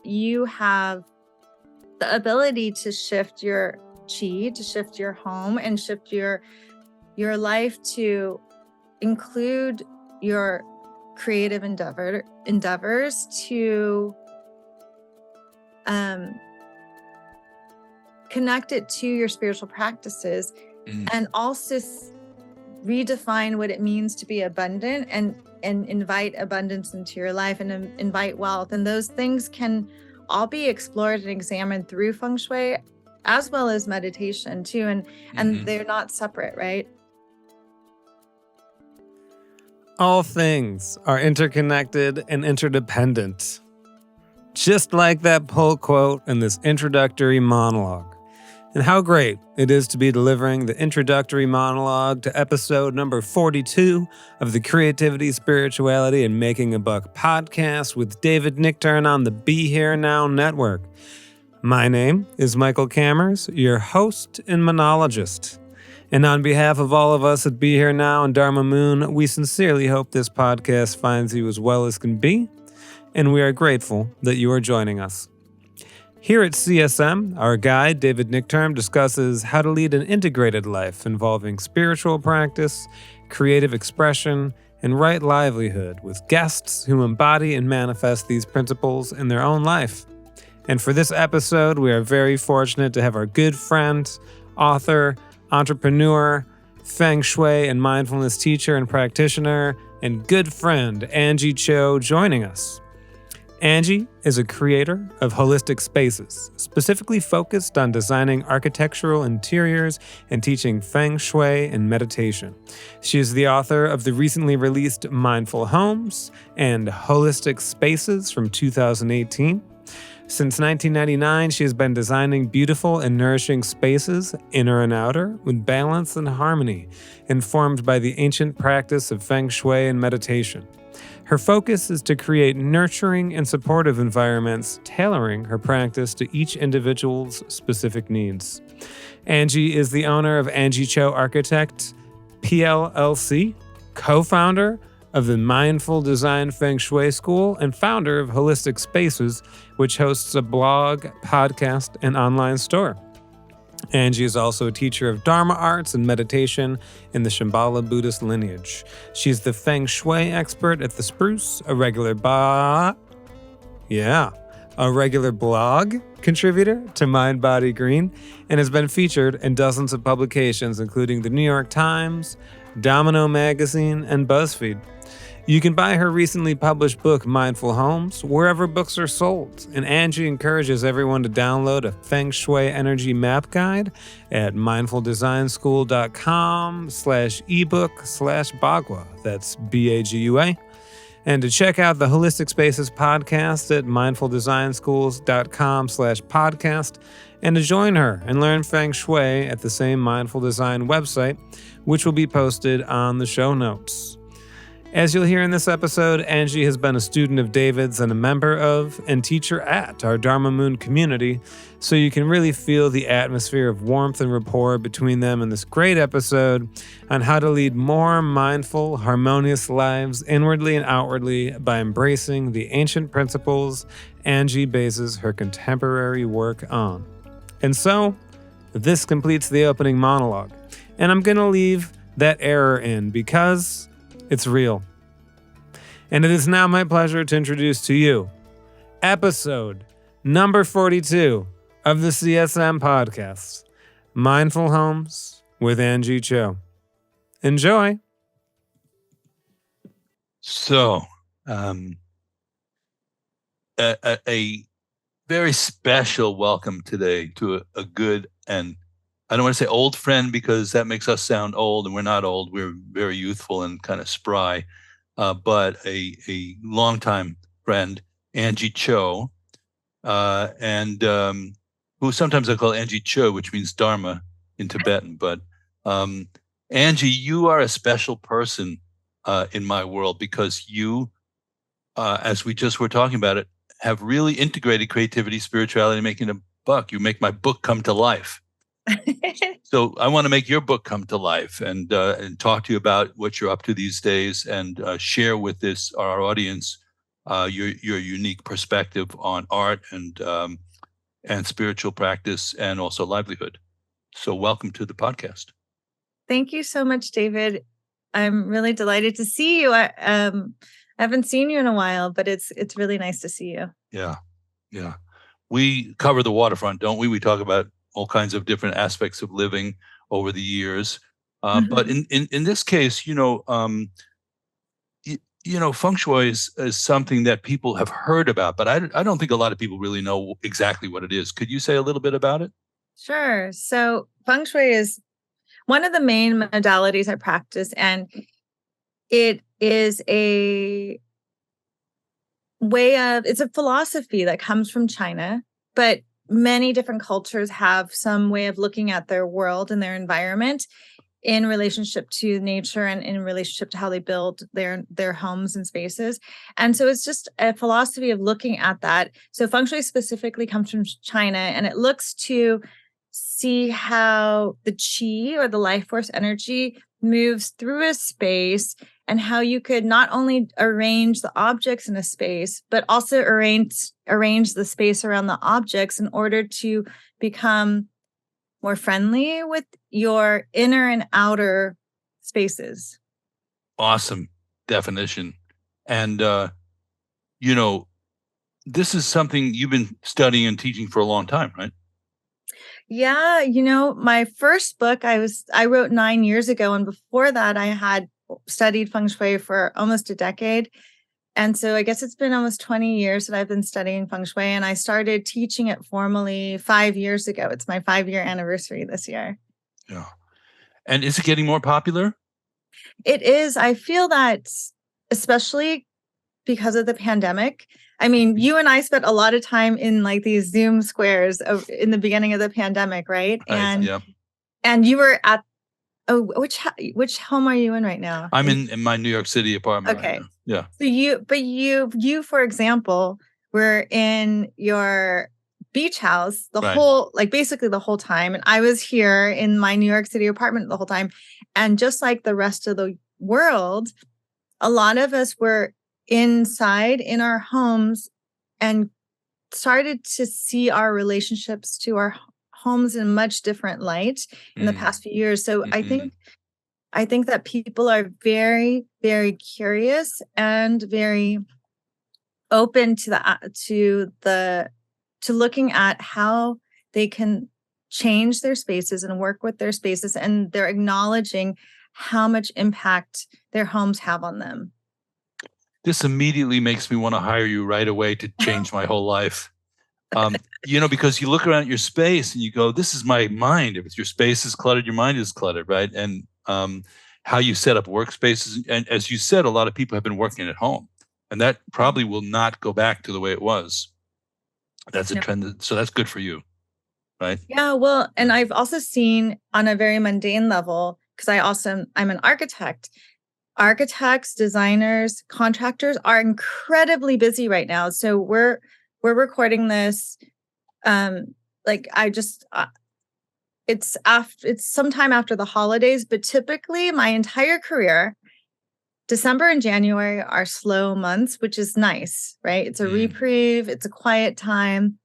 you have the ability to shift your chi, to shift your home, and shift your life to include your creative endeavors to connect it to your spiritual practices, and also redefine what it means to be abundant and invite abundance into your life and invite wealth. And those things can all be explored and examined through Feng Shui as well as meditation too. And they're not separate, right? All things are interconnected and interdependent. Just like that pull quote in this introductory monologue. And how great it is to be delivering the introductory monologue to episode number 42 of the Creativity, Spirituality, and Making a Buck podcast with David Nichtern on the Be Here Now Network. My name is Michael Cammers, your host and monologist. And on behalf of all of us at Be Here Now and Dharma Moon, we sincerely hope this podcast finds you as well as can be, and we are grateful that you are joining us. Here at CSM, our guide, David Nichtern, discusses how to lead an integrated life involving spiritual practice, creative expression, and right livelihood with guests who embody and manifest these principles in their own life. And for this episode, we are very fortunate to have our good friend, author, entrepreneur, Feng Shui and mindfulness teacher and practitioner, and good friend, Anjie Cho, joining us. Anjie is a creator of holistic spaces, specifically focused on designing architectural interiors and teaching Feng Shui and meditation. She is the author of the recently released Mindful Homes and Holistic Spaces from 2018. Since 1999, she has been designing beautiful and nourishing spaces, inner and outer, with balance and harmony, informed by the ancient practice of Feng Shui and meditation. Her focus is to create nurturing and supportive environments, tailoring her practice to each individual's specific needs. Anjie is the owner of Anjie Cho Architect, PLLC, co-founder of the Mindful Design Feng Shui School, and founder of Holistic Spaces, which hosts a blog, podcast, and online store. Anjie is also a teacher of Dharma arts and meditation in the Shambhala Buddhist lineage. She's the Feng Shui expert at The Spruce, a regular blog contributor to Mind Body Green, and has been featured in dozens of publications, including the New York Times, Domino Magazine, and BuzzFeed. You can buy her recently published book, Mindful Homes, wherever books are sold. And Anjie encourages everyone to download a Feng Shui energy map guide at mindfuldesignschool.com/ebook/Bagua. That's BAGUA. And to check out the Holistic Spaces podcast at mindfuldesignsschools.com/podcast. And to join her and learn Feng Shui at the same Mindful Design website, which will be posted on the show notes. As you'll hear in this episode, Anjie has been a student of David's and a member of and teacher at our Dharma Moon community, so you can really feel the atmosphere of warmth and rapport between them in this great episode on how to lead more mindful, harmonious lives inwardly and outwardly by embracing the ancient principles Anjie bases her contemporary work on. And so, this completes the opening monologue, and I'm going to leave that error in because it's real. And it is now my pleasure to introduce to you episode number 42 of the CSM podcast, Mindful Homes with Anjie Cho. Enjoy. So, a very special welcome today to a good, and I don't want to say old friend because that makes us sound old, and we're not old. We're very youthful and kind of spry, but a longtime friend, Anjie Cho, and who sometimes I call Anjie Cho, which means Dharma in Tibetan. But Anjie, you are a special person in my world because you, as we just were talking about it, have really integrated creativity, spirituality, and making a buck. You make my book come to life. So I want to make your book come to life and talk to you about what you're up to these days and share with our audience your unique perspective on art and spiritual practice and also livelihood. So welcome to the podcast. Thank you so much, David. I'm really delighted to see you. I haven't seen you in a while, but it's really nice to see you. Yeah. We cover the waterfront, don't we? We talk about all kinds of different aspects of living over the years. But in this case, Feng Shui is something that people have heard about, but I don't think a lot of people really know exactly what it is. Could you say a little bit about it? Sure. So Feng Shui is one of the main modalities I practice, and it is it's a philosophy that comes from China, but many different cultures have some way of looking at their world and their environment in relationship to nature and in relationship to how they build their homes and spaces. And so it's just a philosophy of looking at that. So Feng Shui specifically comes from China, and it looks to see how the qi or the life force energy moves through a space, and how you could not only arrange the objects in a space, but also arrange the space around the objects in order to become more friendly with your inner and outer spaces. Awesome definition. And, this is something you've been studying and teaching for a long time, right? Yeah. My first book I wrote 9 years ago. And before that, I had studied Feng Shui for almost a decade. And so I guess it's been almost 20 years that I've been studying Feng Shui, and I started teaching it formally 5 years ago. It's my 5-year anniversary this year. Yeah. And is it getting more popular? It is. I feel that, especially because of the pandemic. I mean, you and I spent a lot of time in like these Zoom squares in the beginning of the pandemic, right? Yeah. And you were at which home are you in right now? I'm in my New York City apartment. Okay. Right now. Yeah. So you, for example, were in your beach house basically the whole time. And I was here in my New York City apartment the whole time. And just like the rest of the world, a lot of us were inside in our homes and started to see our relationships to our homes in a much different light in the past few years. So I think that people are very, very curious and very open to looking at how they can change their spaces and work with their spaces, and they're acknowledging how much impact their homes have on them. This immediately makes me want to hire you right away to change my whole life. Because you look around your space and you go, this is my mind. If your space is cluttered, your mind is cluttered, right? And how you set up workspaces. And as you said, a lot of people have been working at home, and that probably will not go back to the way it was. That's a trend. So that's good for you, right? Yeah, well, and I've also seen on a very mundane level, because I'm an architect. Architects, designers, contractors are incredibly busy right now. So we're recording this. It's sometime after the holidays, but typically my entire career, December and January are slow months, which is nice, right? It's a reprieve. It's a quiet time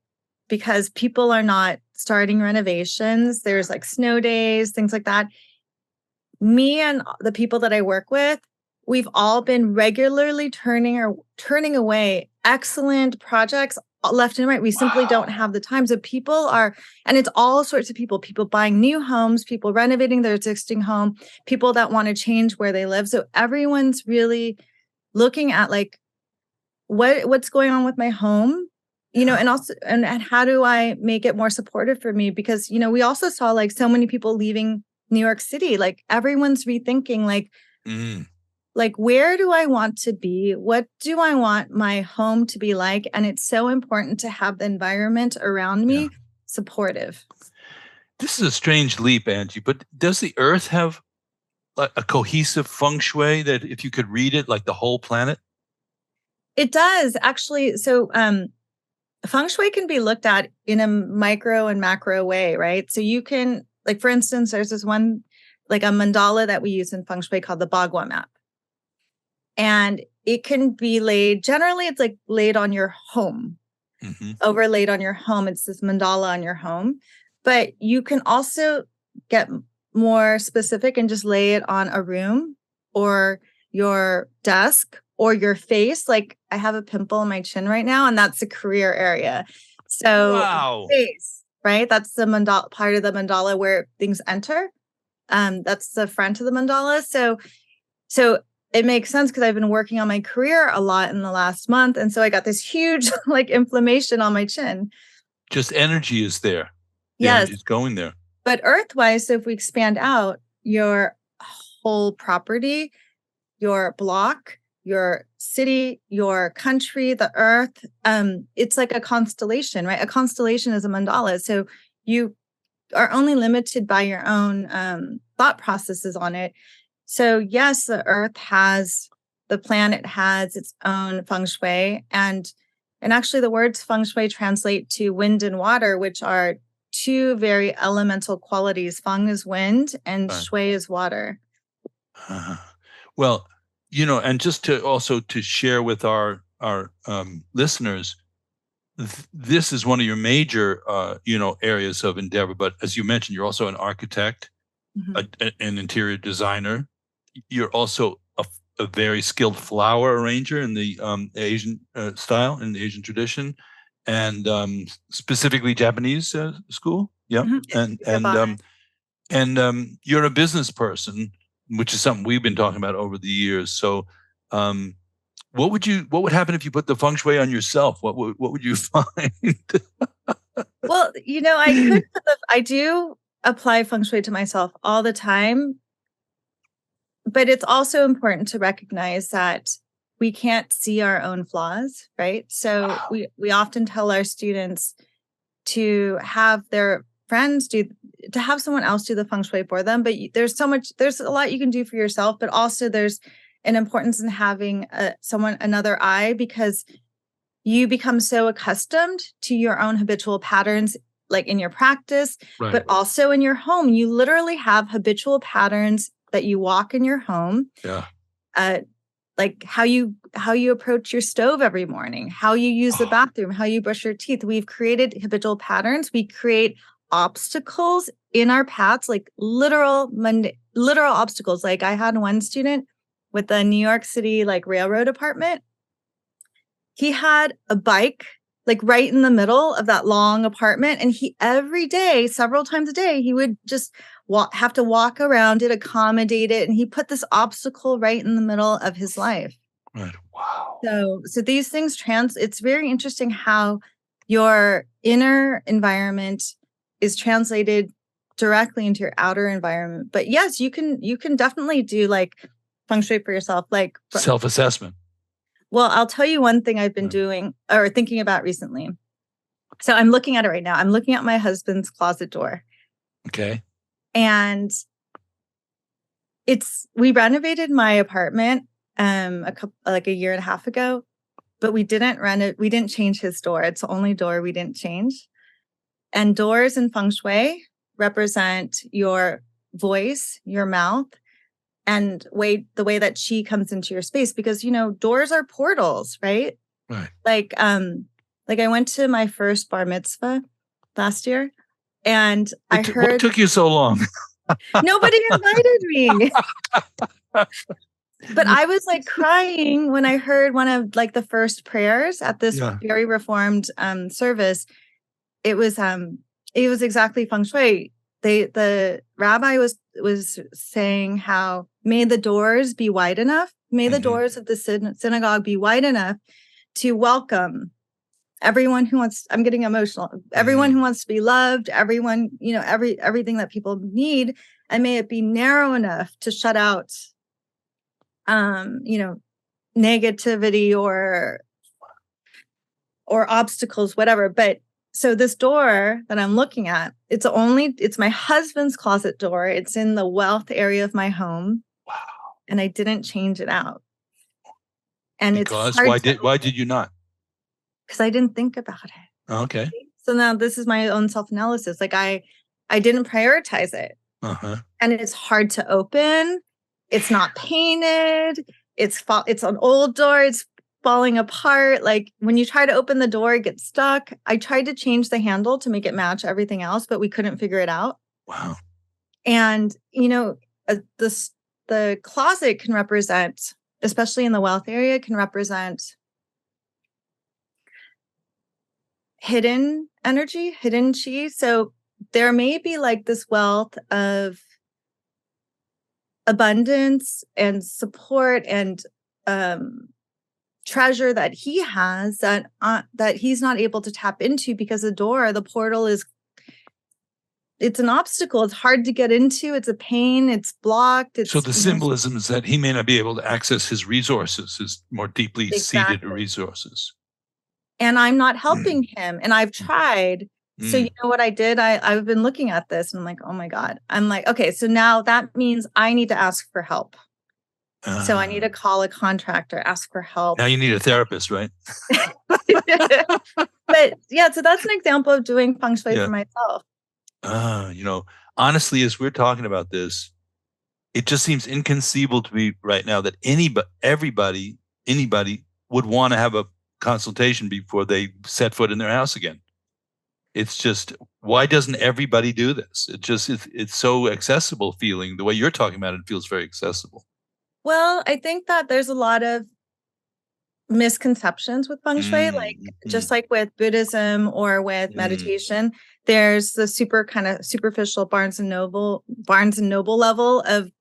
because people are not starting renovations. There's like snow days, things like that. Me and the people that I work with, we've all been regularly turning away excellent projects left and right. We simply don't have the time. So and it's all sorts of people buying new homes, people renovating their existing home, people that want to change where they live. So everyone's really looking at like, what's going on with my home, and also, and how do I make it more supportive for me? Because, we also saw like so many people leaving New York City, like everyone's rethinking like, where do I want to be? What do I want my home to be like? And it's so important to have the environment around me supportive. This is a strange leap, Angie, but does the earth have a cohesive feng shui that if you could read it, like the whole planet? It does actually. So, feng shui can be looked at in a micro and macro way, right? So you can, like, for instance, there's this one, like a mandala that we use in feng shui called the Bagua map. And it can be laid, generally it's like laid on your home, overlaid on your home. It's this mandala on your home, but you can also get more specific and just lay it on a room or your desk or your face. Like I have a pimple on my chin right now, and that's a career area. So Wow. face, right? That's the mandala, part of the mandala where things enter. That's the front of the mandala. So it makes sense because I've been working on my career a lot in the last month. And so I got this huge like inflammation on my chin. Just energy is there. The Yes. energy is going there. But earth-wise, so if we expand out your whole property, your block, your city, your country, the earth, it's like a constellation, right? A constellation is a mandala. So you are only limited by your own thought processes on it. So yes, the earth has, the planet has its own feng shui. And actually the words feng shui translate to wind and water, which are two very elemental qualities. Feng is wind and shui is water. Well, and just to also to share with our listeners, this is one of your major, areas of endeavor. But as you mentioned, you're also an architect, an interior designer. You're also a very skilled flower arranger in the Asian style, in the Asian tradition, and specifically Japanese school. Yeah, and you're a business person, which is something we've been talking about over the years. So, what would happen if you put the feng shui on yourself? What would you find? Well, I do apply feng shui to myself all the time, but it's also important to recognize that we can't see our own flaws, right? So we often tell our students to have their friends to have someone else do the feng shui for them. But there's a lot you can do for yourself, but also there's an importance in having another eye, because you become so accustomed to your own habitual patterns, like in your practice, but also in your home. You literally have habitual patterns that you walk in your home. Yeah. Like how you approach your stove every morning, how you use the bathroom, how you brush your teeth. We've created habitual patterns. We create obstacles in our paths, like literal obstacles. Like I had one student with the New York City railroad department. He had a bike right in the middle of that long apartment, and he every day, several times a day, he would just have to walk around it, accommodate it, and he put this obstacle right in the middle of his life. Right. Wow. So these things it's very interesting how your inner environment is translated directly into your outer environment. But yes, you can definitely do feng shui for yourself, self-assessment. Well, I'll tell you one thing I've been doing or thinking about recently. So I'm looking at it right now. I'm looking at my husband's closet door. Okay. And we renovated my apartment a year and a half ago, but we didn't change his door. It's the only door we didn't change. And doors in feng shui represent your voice, your mouth, and the way that qi comes into your space, because doors are portals, right? Right. I went to my first bar mitzvah last year, and I heard. What took you so long? Nobody invited me. But I was crying when I heard one of the first prayers at this very reformed service. It was exactly feng shui. The rabbi was saying how may the doors be wide enough, may the doors of the synagogue be wide enough to welcome everyone who wants. I'm getting emotional. Everyone who wants to be loved. Everyone, everything that people need, and may it be narrow enough to shut out, negativity or obstacles, whatever. But so this door that I'm looking at, it's my husband's closet door. It's in the wealth area of my home. Wow. And I didn't change it out. And because it's why did you not? Because I didn't think about it. Okay. So now this is my own self-analysis. I didn't prioritize it. Uh-huh. And it's hard to open. It's not painted. it's an old door. It's falling apart. Like when you try to open the door, it gets stuck. I tried to change the handle to make it match everything else, but we couldn't figure it out. Wow. And, the closet can represent, especially in the wealth area, can represent hidden energy, hidden chi. So there may be like this wealth of abundance and support and treasure that he has that he's not able to tap into because the portal it's an obstacle. It's hard to get into. It's a pain. It's blocked. So the symbolism is that he may not be able to access his resources, his more deeply seated resources. And I'm not helping him. And I've tried. So you know what I did? I've been looking at this and I'm like, oh my God. I'm like, okay, so now that means I need to ask for help. So I need to call a contractor, ask for help. Now you need a therapist, right? But yeah, so that's an example of doing Feng Shui for myself. Honestly, as we're talking about this, it just seems inconceivable to me right now that anybody would want to have a consultation before they set foot in their house again. It's just, why doesn't everybody do this? It's so accessible feeling. The way you're talking about it feels very accessible. Well, I think that there's a lot of misconceptions with Feng Shui, just like with Buddhism or with meditation. There's the super kind of superficial Barnes and Noble level of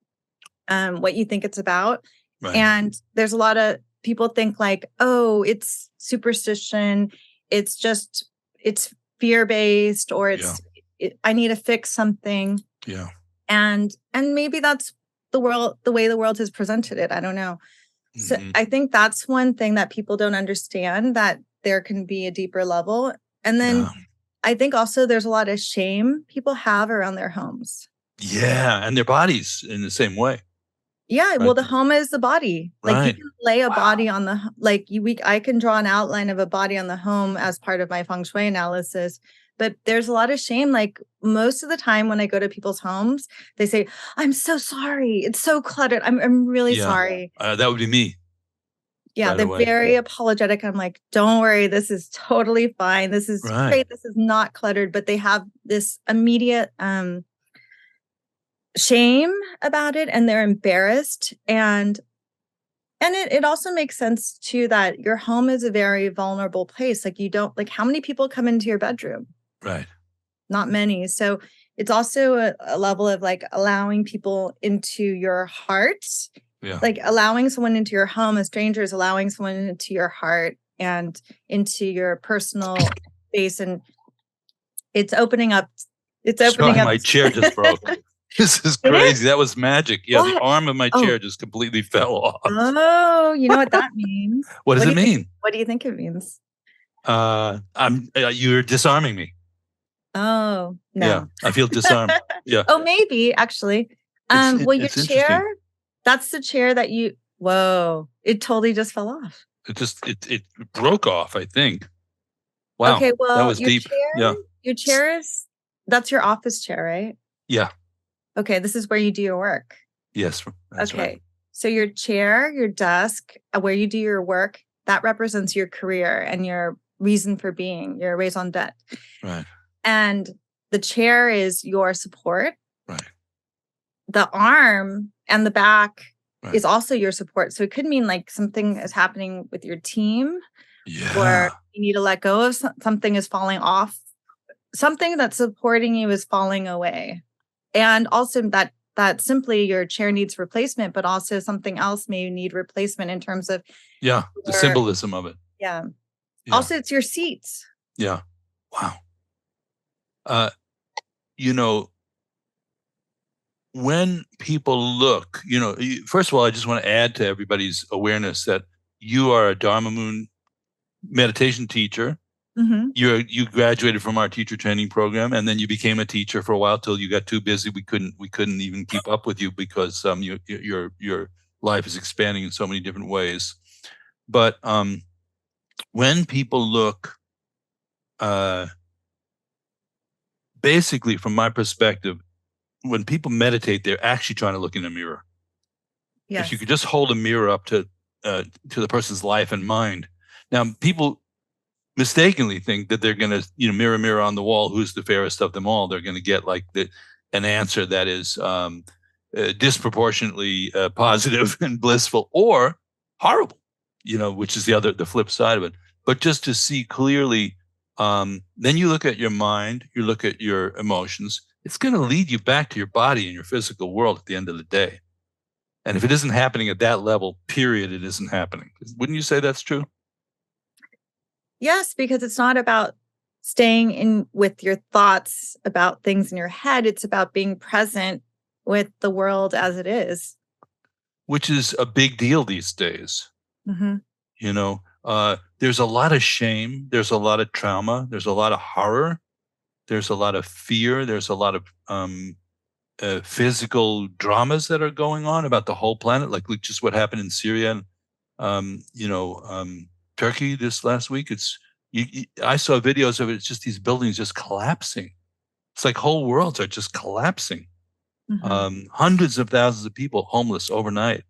what you think it's about. Right. And there's a lot of people think like, oh, it's superstition. It's fear-based, or I need to fix something. Yeah. And maybe that's the way the world has presented it. I don't know. So I think that's one thing that people don't understand, that there can be a deeper level. And then I think also there's a lot of shame people have around their homes. Yeah. And their bodies in the same way. Yeah. Right. Well, the home is the body. Like you can lay a body on I can draw an outline of a body on the home as part of my Feng Shui analysis. But there's a lot of shame. Like most of the time when I go to people's homes, they say, I'm so sorry. It's so cluttered. I'm really sorry. That would be me. Yeah, they're very apologetic. I'm like, don't worry. This is totally fine. This is great. This is not cluttered. But they have this immediate shame about it, and they're embarrassed. And it also makes sense too that your home is a very vulnerable place. Like how many people come into your bedroom? Right. Not many. So it's also a level of like allowing people into your heart. Yeah. Like allowing someone into your home, a stranger is allowing someone into your heart and into your personal space. And it's opening up. My chair just broke. This is crazy. That was magic. Yeah, what? The arm of my chair just completely fell off. Oh, you know what that means? What does it mean? What do you think it means? You're disarming me. Oh, no. Yeah, I feel disarmed. Yeah. Oh, maybe actually. Your chair, that's the chair that whoa, it totally just fell off. It broke off, I think. Wow. Okay, well, that was deep. Your chair that's your office chair, right? Yeah. Okay, this is where you do your work. Yes. That's okay. Right. So your chair, your desk, where you do your work, that represents your career and your reason for being, your raison d'etre. Right. And the chair is your support. Right. The arm and the back is also your support. So it could mean like something is happening with your team. Yeah. Or you need to let go of something is falling off. Something that's supporting you is falling away. And also that simply your chair needs replacement, but also something else may need replacement in terms of the symbolism of it. Yeah. Also, it's your seats. Yeah. Wow. When people look, first of all, I just want to add to everybody's awareness that you are a Dharma Moon meditation teacher. Mm-hmm. You graduated from our teacher training program, and then you became a teacher for a while till you got too busy. We couldn't even keep up with you because your life is expanding in so many different ways. But when people look, basically, from my perspective, when people meditate, they're actually trying to look in a mirror. If you could just hold a mirror up to the person's life and mind. Now, people mistakenly think that they're going to, mirror, mirror on the wall, who's the fairest of them all. They're going to get like an answer that is disproportionately positive and blissful, or horrible, which is the flip side of it. But just to see clearly, then you look at your mind, you look at your emotions. It's going to lead you back to your body and your physical world at the end of the day. And if it isn't happening at that level, period, it isn't happening. Wouldn't you say that's true? Yes, because it's not about staying in with your thoughts about things in your head. It's about being present with the world as it is. Which is a big deal these days. Mm-hmm. There's a lot of shame. There's a lot of trauma. There's a lot of horror. There's a lot of fear. There's a lot of physical dramas that are going on about the whole planet, like just what happened in Syria and Turkey this last week. I saw videos of it. It's just these buildings just collapsing. It's like whole worlds are just collapsing. Mm-hmm. Hundreds of thousands of people homeless overnight,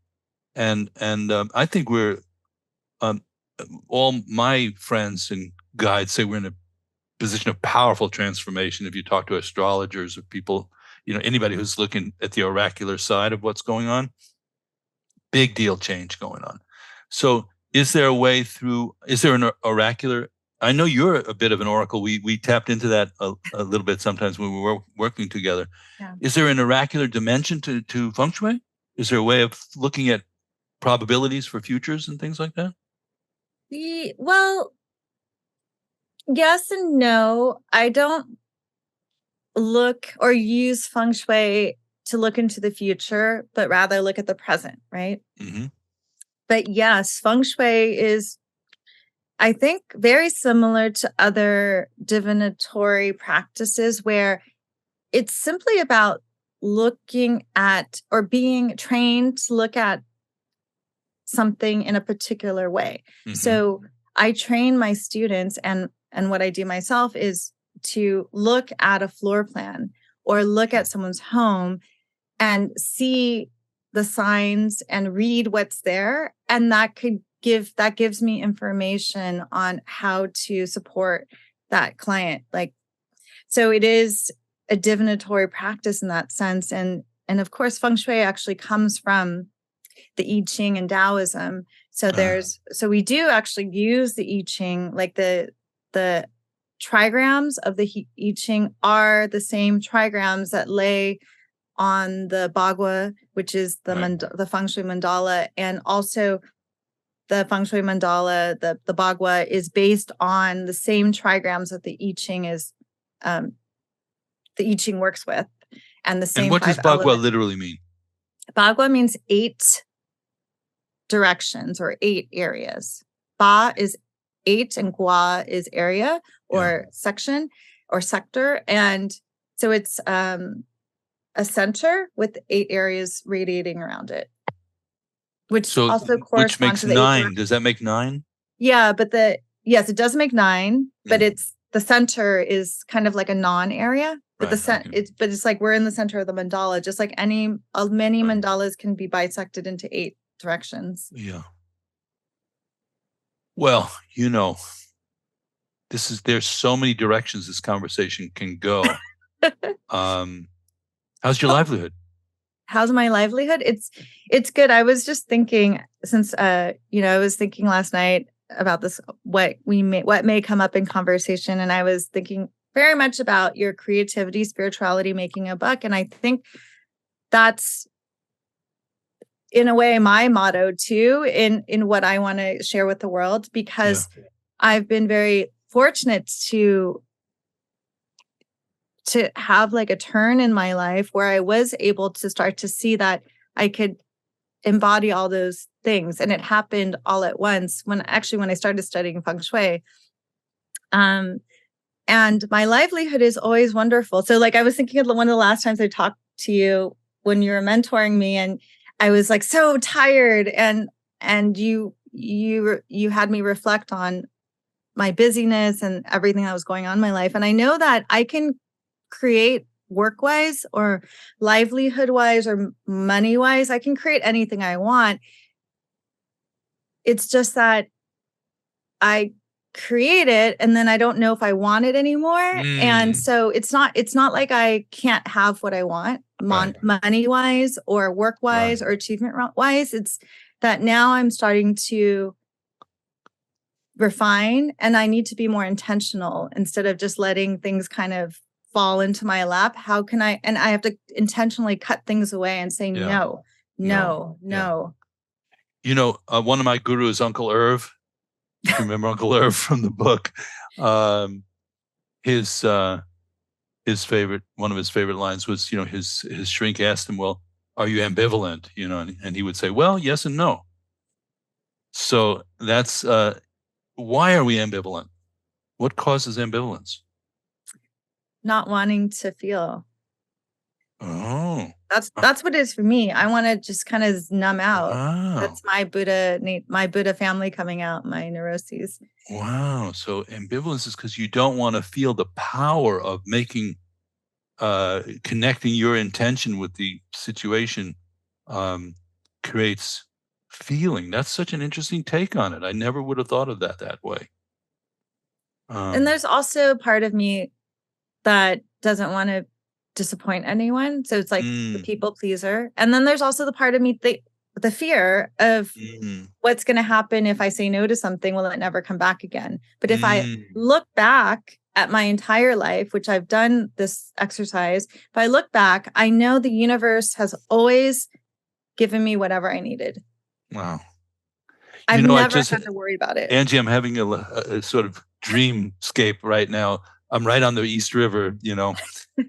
and I think we're all my friends and guides say we're in a position of powerful transformation. If you talk to astrologers or people, anybody who's looking at the oracular side of what's going on, big deal change going on. So is there a way through, is there an oracular, I know you're a bit of an oracle. We tapped into that a little bit sometimes when we were working together. Yeah. Is there an oracular dimension to Feng Shui? Is there a way of looking at probabilities for futures and things like that? Well, yes and no. I don't look or use Feng Shui to look into the future, but rather look at the present, right? Mm-hmm. But yes, Feng Shui is, I think, very similar to other divinatory practices where it's simply about looking at or being trained to look at something in a particular way. Mm-hmm. So I train my students, and what I do myself is to look at a floor plan or look at someone's home and see the signs and read what's there. And that gives me information on how to support that client. So it is a divinatory practice in that sense. And of course, Feng Shui actually comes from the I Ching and Taoism. So so we do actually use the I Ching, like the trigrams of the I Ching are the same trigrams that lay on the Bagua, which is the Feng Shui mandala, and also the Feng Shui mandala, the Bagua is based on the same trigrams that the I Ching the I Ching works with, and the same. And what does Bagua literally mean? Bagua means 8 directions or 8 areas. Ba is 8 and Gua is area or section or sector, and so it's a center with 8 areas radiating around it, which also corresponds which makes to the 9. Does that make 9? Yeah, but yes, it does make 9, but it's the center is kind of like a non-area. But it's like we're in the center of the mandala, just like many mandalas can be bisected into 8 directions. Yeah. Well, there's so many directions this conversation can go. How's your livelihood? How's my livelihood? It's good. I was just thinking, since I was thinking last night about this, what may come up in conversation, and I was thinking very much about your creativity, spirituality, making a buck, and I think that's in a way my motto too in what I want to share with the world, because I've been very fortunate to have like a turn in my life where I was able to start to see that I could embody all those things. And it happened all at once when I started studying Feng Shui. And my livelihood is always wonderful. So like I was thinking of one of the last times I talked to you when you were mentoring me, and I was like so tired, and you had me reflect on my busyness and everything that was going on in my life. And I know that I can create work wise or livelihood wise or money wise. I can create anything I want. It's just that I create it and then I don't know if I want it anymore. And so it's not like I can't have what I want money wise or work wise or achievement wise. It's that now I'm starting to refine and I need to be more intentional instead of just letting things kind of fall into my lap. How can I have to intentionally cut things away and say no. You know, one of my gurus, Uncle Irv, you remember Uncle Irv from the book? His favorite, one of his favorite lines was, you know, his shrink asked him, "Well, are you ambivalent?" You know, and he would say, "Well, yes and no." So that's why are we ambivalent? What causes ambivalence? Not wanting to feel. Oh, that's what it is for me. I want to just kind of numb out. Wow. That's my Buddha family coming out, my neuroses. Wow. So ambivalence is because you don't want to feel the power of making, connecting your intention with the situation creates feeling. That's such an interesting take on it. I never would have thought of that way. And there's also part of me that doesn't want to disappoint anyone. So it's like the people pleaser. And then there's also the part of me, the fear of what's going to happen if I say no to something. Will it never come back again? But if I look back at my entire life, which I've done this exercise, if I look back, I know the universe has always given me whatever I needed. Wow. I've never had to worry about it. Angie, I'm having a sort of dreamscape right now. I'm right on the East River, you know,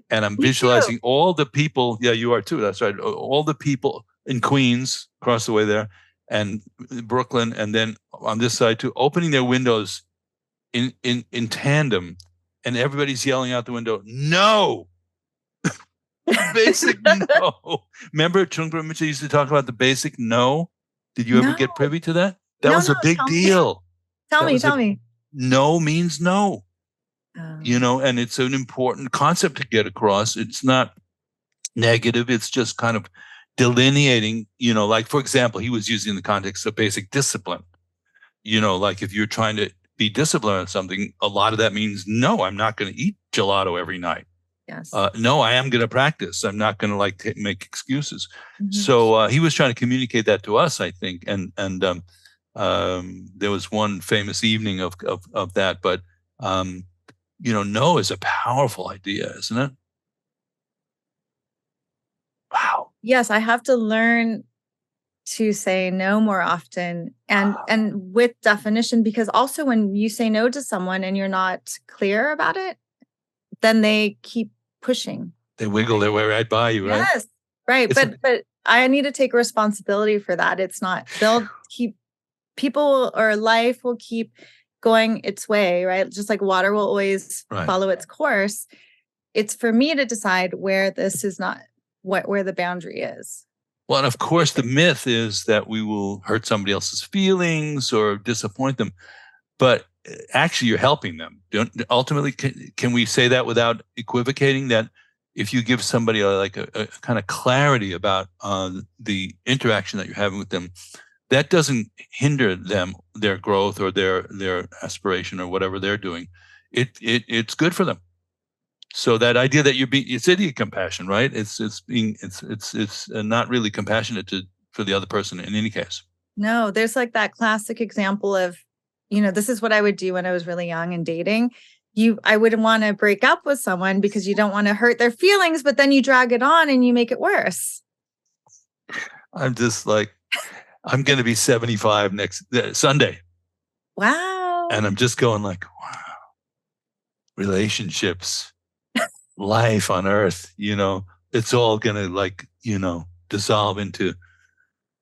and I'm visualizing all the people. Yeah, you are too. That's right. All the people in Queens, across the way there, and Brooklyn, and then on this side too, opening their windows in tandem, and everybody's yelling out the window, "No!" Basic no. Remember Trungpa Rinpoche used to talk about the basic no? Did you ever get privy to that? That was a big deal. Tell me. No means no. You know, and it's an important concept to get across. It's not negative. It's just kind of delineating, you know, like, for example, he was using the context of basic discipline. You know, like if you're trying to be disciplined on something, a lot of that means, no, I'm not going to eat gelato every night. Yes. No, I am going to practice. I'm not going to make excuses. So he was trying to communicate that to us, I think. And there was one famous evening of that, but you know, no is a powerful idea, isn't it? Wow. Yes, I have to learn to say no more often and with definition, because also when you say no to someone and you're not clear about it, then they keep pushing. They wiggle their way right by you, right? Yes, right. But I need to take responsibility for that. It's not, they'll keep, people or life will keep going its way, right? Just like water will always follow its course. It's for me to decide where this is not, where the boundary is. Well, and of course, the myth is that we will hurt somebody else's feelings or disappoint them, but actually you're helping them. Ultimately, can we say that without equivocating, that if you give somebody a kind of clarity about the interaction that you're having with them, that doesn't hinder them, their growth or their aspiration or whatever they're doing. It's good for them. So that idea that it's idiot compassion, right? It's not really compassionate for the other person in any case. No, there's like that classic example of, you know, this is what I would do when I was really young and dating. I wouldn't want to break up with someone because you don't want to hurt their feelings, but then you drag it on and you make it worse. I'm just like, I'm going to be 75 next Sunday. Wow. And I'm just going like, wow, relationships, life on earth, you know, it's all going to dissolve into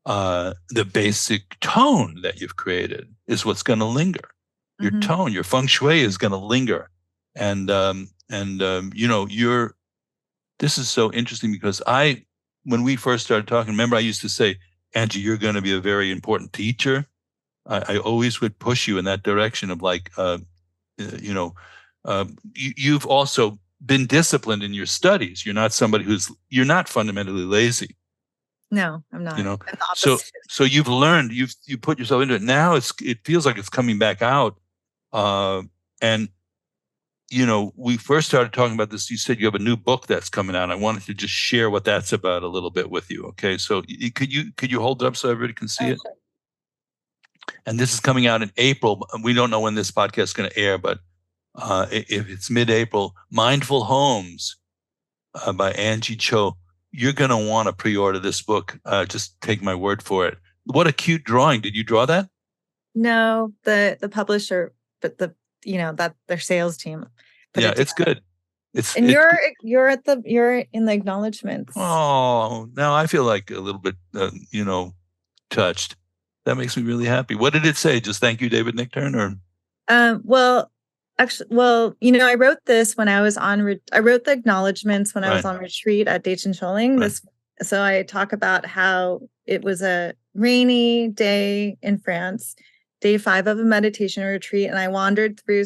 the basic tone that you've created is what's going to linger. Your tone, your feng shui is going to linger. And you know, this is so interesting because when we first started talking, remember I used to say, Angie, you're going to be a very important teacher. I always would push you in that direction of you've also been disciplined in your studies. You're not somebody you're not fundamentally lazy. No, I'm not. You know, I'm the opposite. so you've learned, you put yourself into it. Now it feels like it's coming back out. And we first started talking about this. You said you have a new book that's coming out. I wanted to just share what that's about a little bit with you. Okay, so could you hold it up so everybody can see it? Sure. And this is coming out in April. We don't know when this podcast is going to air, but if it's mid-April, Mindful Homes by Anjie Cho. You're going to want to pre-order this book. Just take my word for it. What a cute drawing. Did you draw that? No, the publisher, but that their sales team. Yeah, it's good. You're in the acknowledgments. Oh, now I feel like a little bit, touched. That makes me really happy. What did it say? Just thank you, David Nichtern, or? Well, I wrote this when I was I wrote the acknowledgments when I was on retreat at Daichin Choling. So I talk about how it was a rainy day in France, day 5 of a meditation retreat, and I wandered through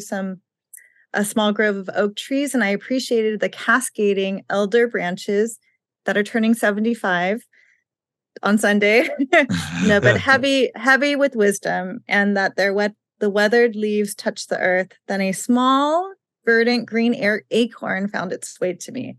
a small grove of oak trees, and I appreciated the cascading elder branches that are turning 75 on Sunday, but heavy with wisdom, and that the weathered leaves touched the earth. Then a small, verdant green acorn found its way to me.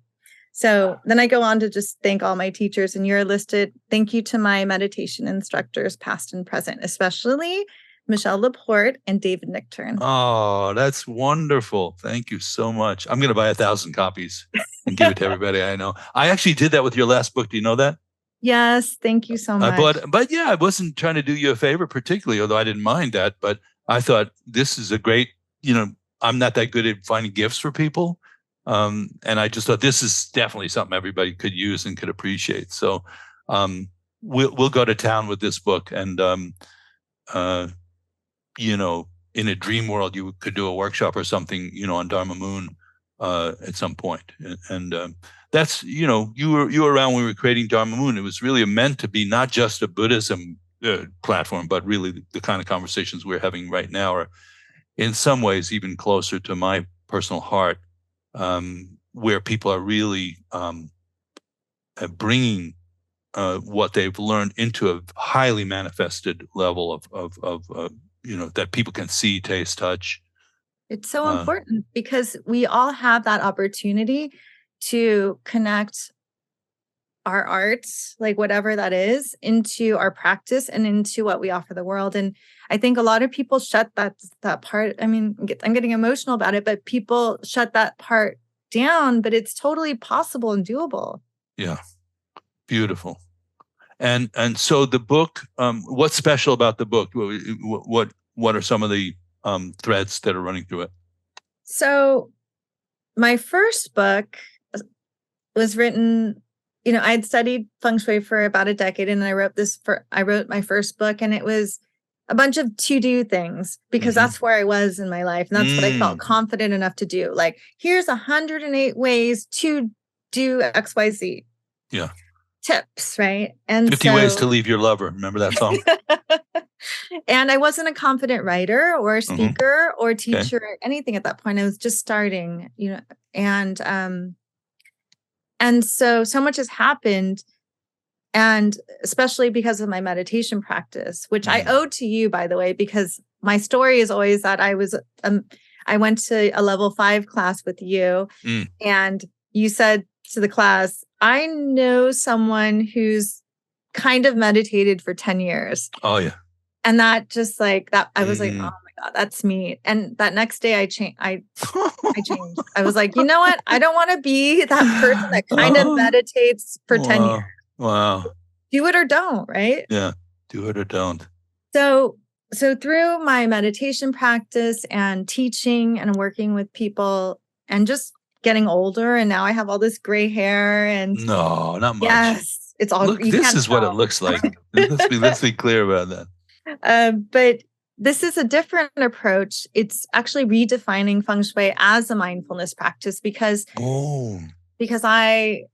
So then I go on to just thank all my teachers, and you're listed. Thank you to my meditation instructors, past and present, especially Michelle Laporte and David Nichtern. Oh, that's wonderful. Thank you so much. I'm going to buy 1,000 copies and give it to everybody I know. I actually did that with your last book. Do you know that? Yes, thank you so much. But yeah, I wasn't trying to do you a favor particularly, although I didn't mind that. But I thought this is a great, I'm not that good at finding gifts for people. And I just thought this is definitely something everybody could use and could appreciate. So we'll go to town with this book. And, in a dream world, you could do a workshop or something, on Dharma Moon at some point. And that's, you were around when we were creating Dharma Moon. It was really meant to be not just a Buddhism platform, but really the kind of conversations we're having right now are in some ways even closer to my personal heart, where people are really bringing what they've learned into a highly manifested level of that people can see, taste, touch. It's so important because we all have that opportunity to connect our arts, like whatever that is, into our practice and into what we offer the world. And I think a lot of people shut that part. I mean, I'm getting emotional about it, but people shut that part down, but it's totally possible and doable. Yeah. Beautiful. And so the book, what's special about the book? What are some of the threads that are running through it? So my first book was written, I'd studied Feng Shui for about a decade, and I wrote my first book, and it was a bunch of to-do things because that's where I was in my life. And that's what I felt confident enough to do. Like, here's 108 ways to do XYZ. Yeah. Tips, right? And 50 ways to leave your lover. Remember that song? And I wasn't a confident writer or speaker or teacher or anything at that point. I was just starting, and so much has happened. And especially because of my meditation practice, which I owe to you, by the way, because my story is always that I went to a level 5 class with you, and you said to the class, I know someone who's kind of meditated for 10 years. Oh, yeah. And that just like that, I was like, oh my God, that's me. And that next day I changed. I changed. I was like, you know what? I don't want to be that person that kind of meditates for 10 years. Wow. Do it or don't, right? Yeah. Do it or don't. So through my meditation practice and teaching and working with people and just getting older, and now I have all this gray hair and no, not much. Yes, it's all. Look, this is what it looks like. Let's be clear about that. But this is a different approach. It's actually redefining Feng Shui as a mindfulness practice because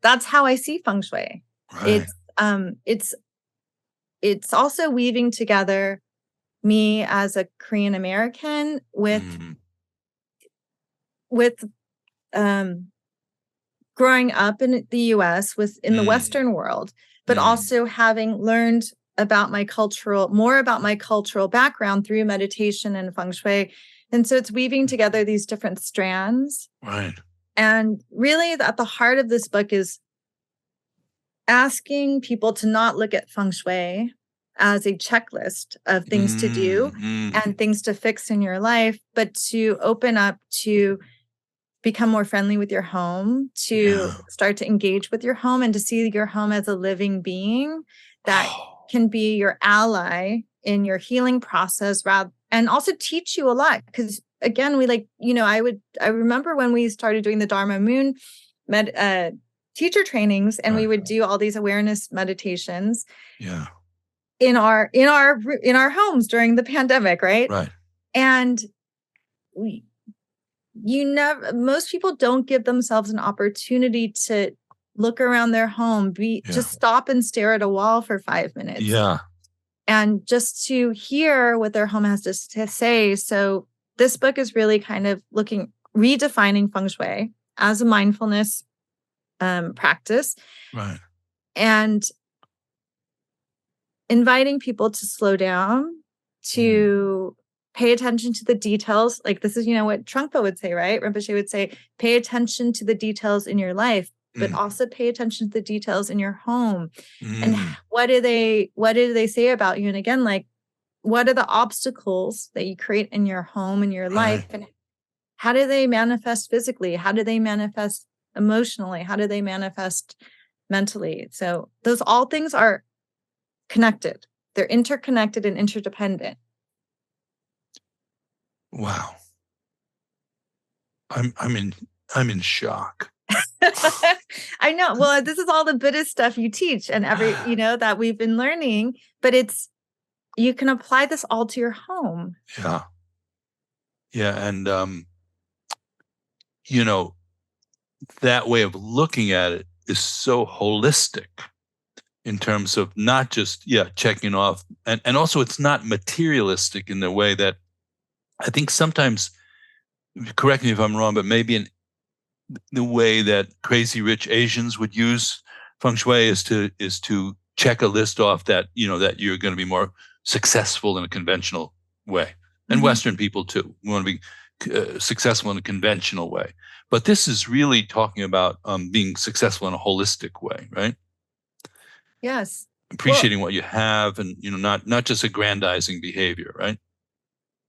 that's how I see Feng Shui. Right. It's also weaving together me as a Korean American with growing up in the US in the Western world, but also having learned more about my cultural background through meditation and Feng Shui. And so it's weaving together these different strands. Right. And really at the heart of this book is asking people to not look at Feng Shui as a checklist of things to do and things to fix in your life, but to open up to become more friendly with your home, to start to engage with your home, and to see your home as a living being that can be your ally in your healing process, and also teach you a lot. Because again, I remember when we started doing the Dharma Moon teacher trainings, and we would do all these awareness meditations. Yeah. In our homes during the pandemic, right? Right. And most people don't give themselves an opportunity to look around their home, just stop and stare at a wall for 5 minutes. Yeah. And just to hear what their home has to say. So this book is really kind of redefining Feng Shui as a mindfulness practice. Right. And inviting people to slow down, to pay attention to the details. Like this is, what Trungpa would say, right? Rinpoche would say, pay attention to the details in your life, but also pay attention to the details in your home. And what do they say about you? And again, like, what are the obstacles that you create in your home and your life? And how do they manifest physically? How do they manifest emotionally? How do they manifest mentally? So those all things are connected. They're interconnected and interdependent. Wow. I'm in shock. I know. Well, this is all the Buddhist stuff you teach and that we've been learning, but you can apply this all to your home. Yeah. Yeah. And, that way of looking at it is so holistic in terms of not just, checking off. And also it's not materialistic in the way that I think sometimes, correct me if I'm wrong, but maybe in the way that crazy rich Asians would use Feng Shui is to check a list off that, that you're going to be more successful in a conventional way. And Western people too. We want to be successful in a conventional way. But this is really talking about being successful in a holistic way, right? Yes. Appreciating what you have and, not just aggrandizing behavior, right?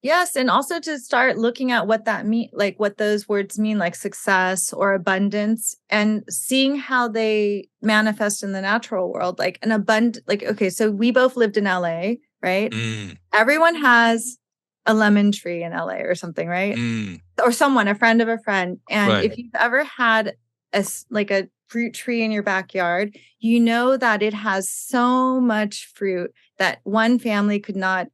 Yes. And also to start looking at what that mean, like what those words mean, like success or abundance, and seeing how they manifest in the natural world, like an okay, so we both lived in LA, right? Everyone has a lemon tree in LA or something, right? Or a friend of a friend. And if you've ever had a fruit tree in your backyard, you know that it has so much fruit that one family could not,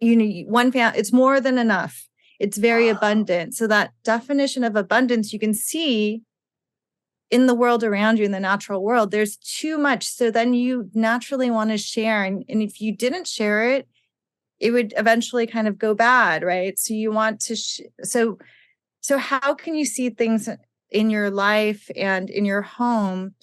it's more than enough. It's very abundant. So that definition of abundance, you can see in the world around you, in the natural world, there's too much. So then you naturally want to share. And if you didn't share it, it would eventually kind of go bad, right? So you want to, so how can you see things in your life and in your home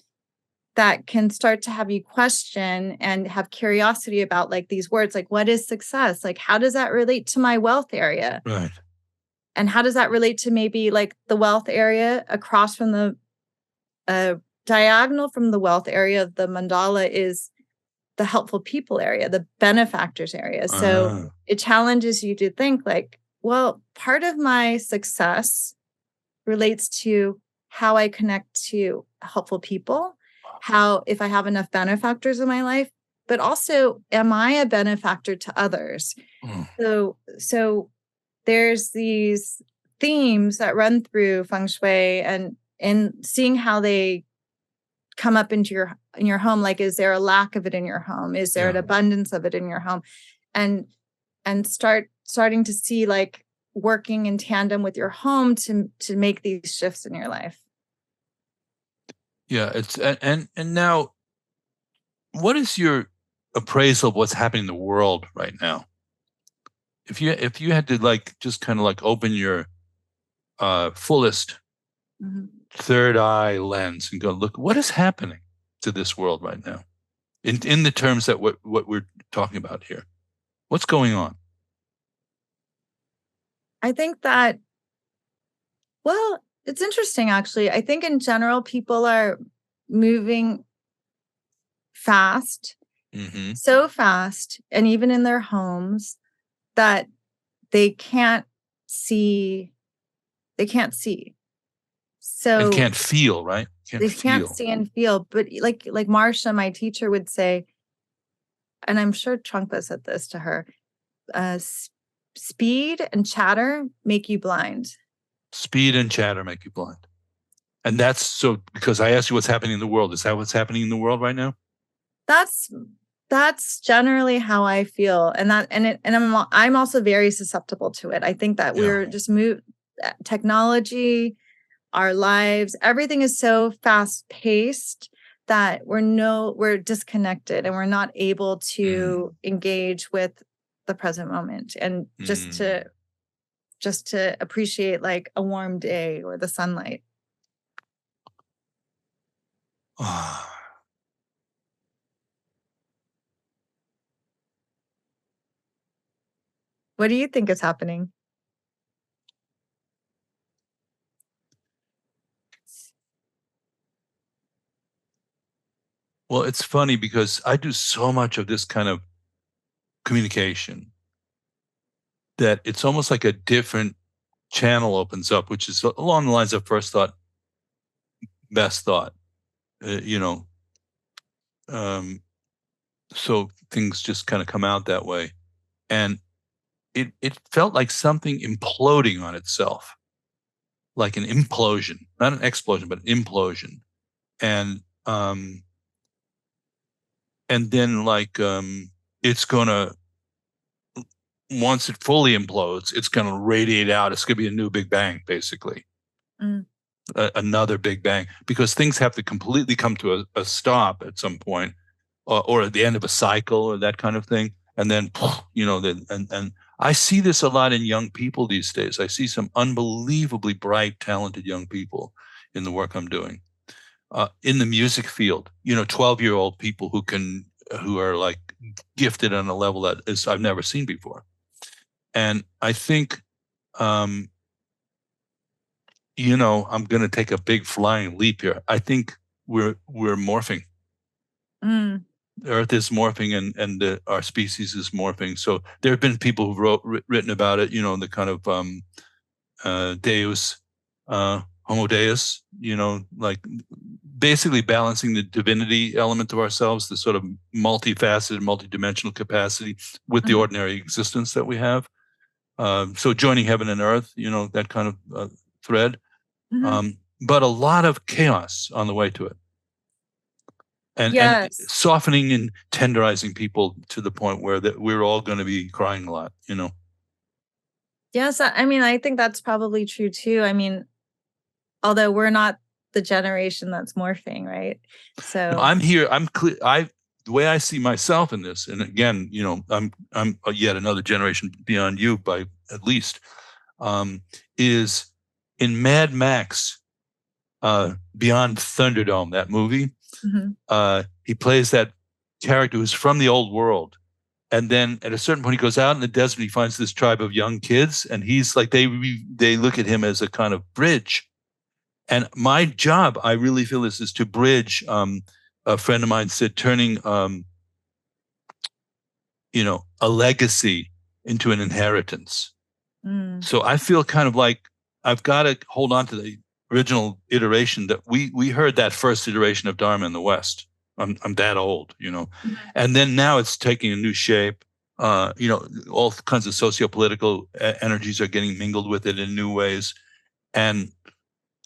that can start to have you question and have curiosity about like these words, like what is success? Like, how does that relate to my wealth area? Right. And how does that relate to maybe like the wealth area across from the diagonal from the wealth area of the mandala is the helpful people area, the benefactors area. So it challenges you to think like, well, part of my success relates to how I connect to helpful people, if I have enough benefactors in my life, but also am I a benefactor to others? So there's these themes that run through Feng Shui and seeing how they come up in your home. Like, is there a lack of it in your home? Is there an abundance of it in your home? And starting to see like working in tandem with your home to make these shifts in your life. Yeah, it's and now, what is your appraisal of what's happening in the world right now? If you had to like just kind of like open your fullest third eye lens and go, look, what is happening to this world right now? In the terms that what we're talking about here. What's going on? I think that, well, it's interesting, actually. I think in general, people are moving fast, so fast, and even in their homes, that they can't see. So and can't feel, right? They can't see and feel. But like Marsha, my teacher, would say, and I'm sure Trungpa said this to her, speed and chatter make you blind. Speed and chatter make you blind. And that's so, because I asked you what's happening in the world. Is that what's happening in the world right now? That's generally how I feel. And I'm also very susceptible to it. I think that we're just technology, our lives, everything is so fast paced that we're disconnected and we're not able to engage with the present moment and just to appreciate like a warm day or the sunlight. What do you think is happening? Well, it's funny because I do so much of this kind of communication that it's almost like a different channel opens up, which is along the lines of first thought, best thought, so things just kind of come out that way. And it felt like something imploding on itself, like an implosion, not an explosion, but an implosion. And then it's gonna, once it fully implodes, it's gonna radiate out. It's gonna be a new Big Bang, basically. Another Big Bang, because things have to completely come to a stop at some point, or at the end of a cycle or that kind of thing. And then, and I see this a lot in young people these days. I see some unbelievably bright, talented young people in the work I'm doing. In the music field, 12-year-old people who are like gifted on a level that I've never seen before. And I think, I'm going to take a big flying leap here. I think we're morphing. The Earth is morphing, and our species is morphing. So there have been people who've written about it. The kind of Deus, Homo Deus. Like basically balancing the divinity element of ourselves, the sort of multifaceted, multidimensional capacity with the ordinary existence that we have. So joining heaven and earth, that kind of thread. But a lot of chaos on the way to it. And softening and tenderizing people to the point where that we're all going to be crying a lot, Yes, I mean, I think that's probably true too. I mean, although we're not the generation that's morphing, right? So no, I'm here. I'm clear. The way I see myself in this, and again, I'm yet another generation beyond you by at least, is in Mad Max, Beyond Thunderdome, that movie. He plays that character who's from the old world, and then at a certain point he goes out in the desert and he finds this tribe of young kids, and he's like, they look at him as a kind of bridge. And my job, I really feel, is to bridge. A friend of mine said, turning a legacy into an inheritance. So I feel kind of like I've got to hold on to the original iteration that we heard, that first iteration of Dharma in the West. I'm that old, and then now it's taking a new shape. All kinds of socio-political energies are getting mingled with it in new ways. And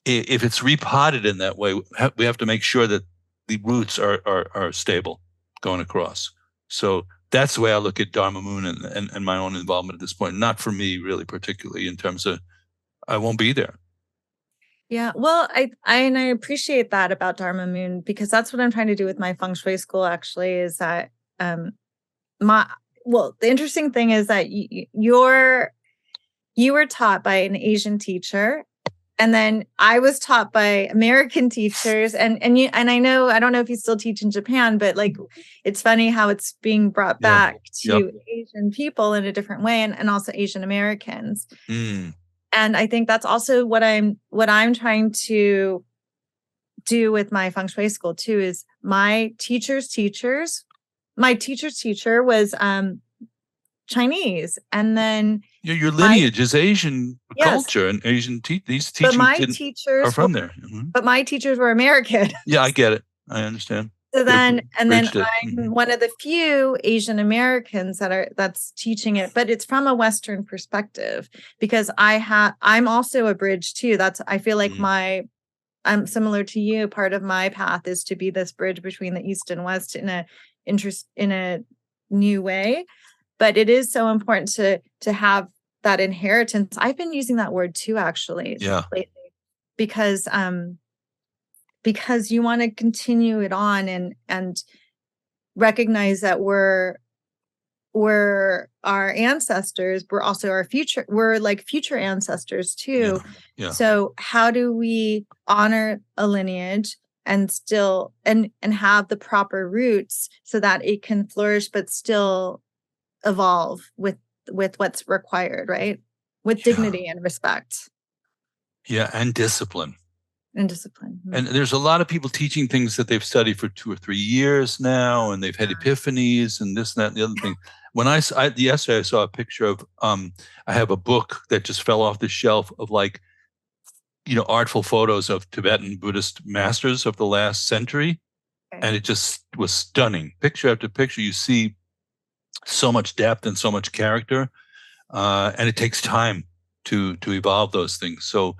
if it's repotted in that way, we have to make sure that the roots are stable going across. So that's the way I look at Dharma Moon and my own involvement at this point. Not for me, really, particularly in terms of I won't be there. Yeah, well, I appreciate that about Dharma Moon, because that's what I'm trying to do with my Feng Shui school. Actually, is that the interesting thing is that you were taught by an Asian teacher, And then I was taught by American teachers, and I know, I don't know if you still teach in Japan, but like it's funny how it's being brought back to Asian people in a different way, and also Asian Americans. And I think that's also what I'm trying to do with my Feng Shui school too, is my teacher's teacher was Chinese, and then your lineage is Asian culture and Asian these teachers are from there. But my teachers were American. Yeah, I get it. I understand. So then I'm one of the few Asian Americans that's teaching it, but it's from a Western perspective, because I'm also a bridge too. I feel like I'm similar to you. Part of my path is to be this bridge between the East and West in a new way. But it is so important to have that inheritance. I've been using that word too, actually, lately, because you want to continue it on and recognize that we're our ancestors. We're also our future. We're like future ancestors too. Yeah. So how do we honor a lineage and still and have the proper roots so that it can flourish, but still evolve with what's required, right? With dignity and respect. Yeah, and discipline. And discipline. And there's a lot of people teaching things that they've studied for 2 or 3 years now, and they've had epiphanies and this and that and the other thing. When yesterday I saw a picture of I have a book that just fell off the shelf of artful photos of Tibetan Buddhist masters of the last century, and it just was stunning. Picture after picture, you see so much depth and so much character, and it takes time to evolve those things. So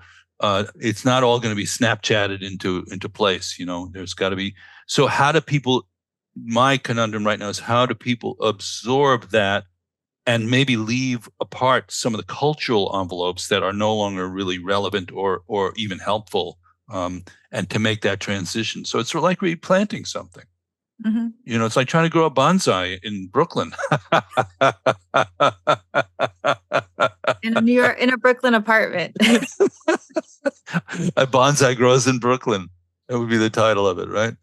it's not all going to be Snapchatted into place. There's got to be. So how do people? My conundrum right now is, how do people absorb that and maybe leave apart some of the cultural envelopes that are no longer really relevant or even helpful, and to make that transition? So it's sort of like replanting something. Mm-hmm. It's like trying to grow a bonsai in Brooklyn. in a Brooklyn apartment. A bonsai grows in Brooklyn. That would be the title of it, right?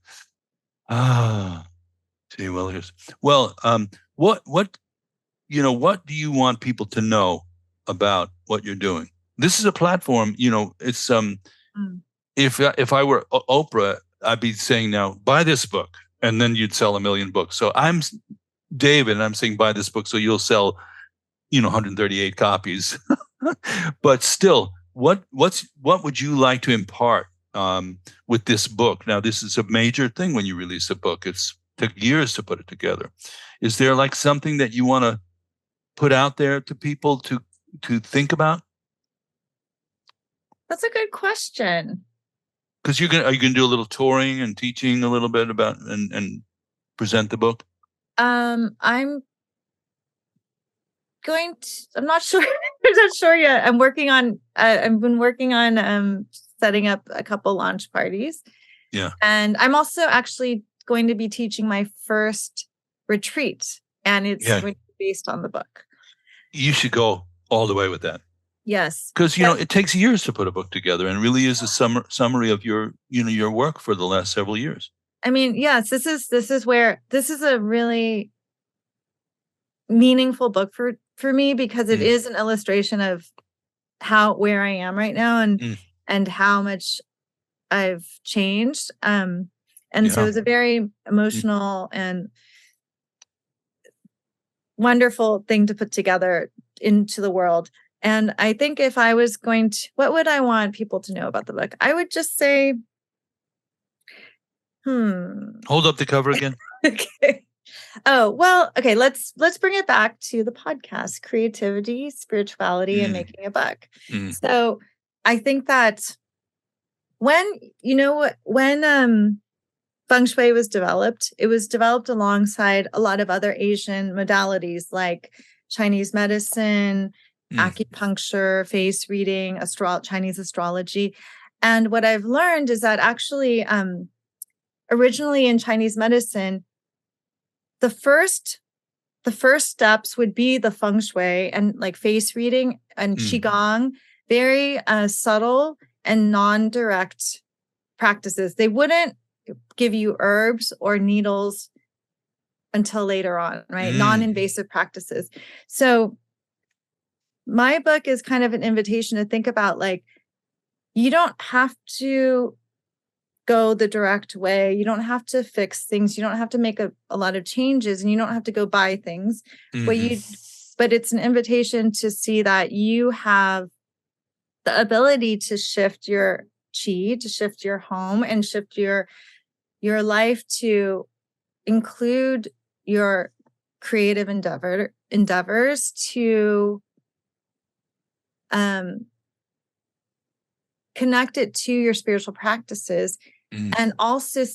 Gee, what do you want people to know about what you're doing? This is a platform. It's if I were Oprah, I'd be saying now, buy this book. And then you'd sell 1 million books. So I'm David, and I'm saying buy this book, so you'll sell, 138 copies. But still, what would you like to impart with this book? Now, this is a major thing when you release a book. It's took years to put it together. Is there like something that you want to put out there to people to think about? That's a good question. Because are you gonna do a little touring and teaching a little bit about and present the book? I'm not sure. I'm not sure yet. I've been working on setting up a couple launch parties. Yeah. And I'm also actually going to be teaching my first retreat, and it's going to be based on the book. You should go all the way with that. Yes. Because, it takes years to put a book together, and really is a summary of your work for the last several years. I mean, yes, this is a really meaningful book for me, because it is an illustration of where I am right now and how much I've changed. So it was a very emotional and wonderful thing to put together into the world. And I think if I was what would I want people to know about the book? I would just say, Hold up the cover again. Okay. Oh, well, okay. Let's bring it back to the podcast: creativity, spirituality, and making a buck. So I think that when Feng Shui was developed, it was developed alongside a lot of other Asian modalities like Chinese medicine, acupuncture, face reading, Chinese astrology. And what I've learned is that actually, originally in Chinese medicine, the first steps would be the Feng Shui and like face reading and Qigong, very subtle and non-direct practices. They wouldn't give you herbs or needles until later on, right? Non-invasive practices. So my book is kind of an invitation to think about, like, you don't have to go the direct way. You don't have to fix things. You don't have to make a lot of changes, and you don't have to go buy things. But it's an invitation to see that you have the ability to shift your chi, to shift your home, and shift your life to include your creative endeavors to connect it to your spiritual practices, and also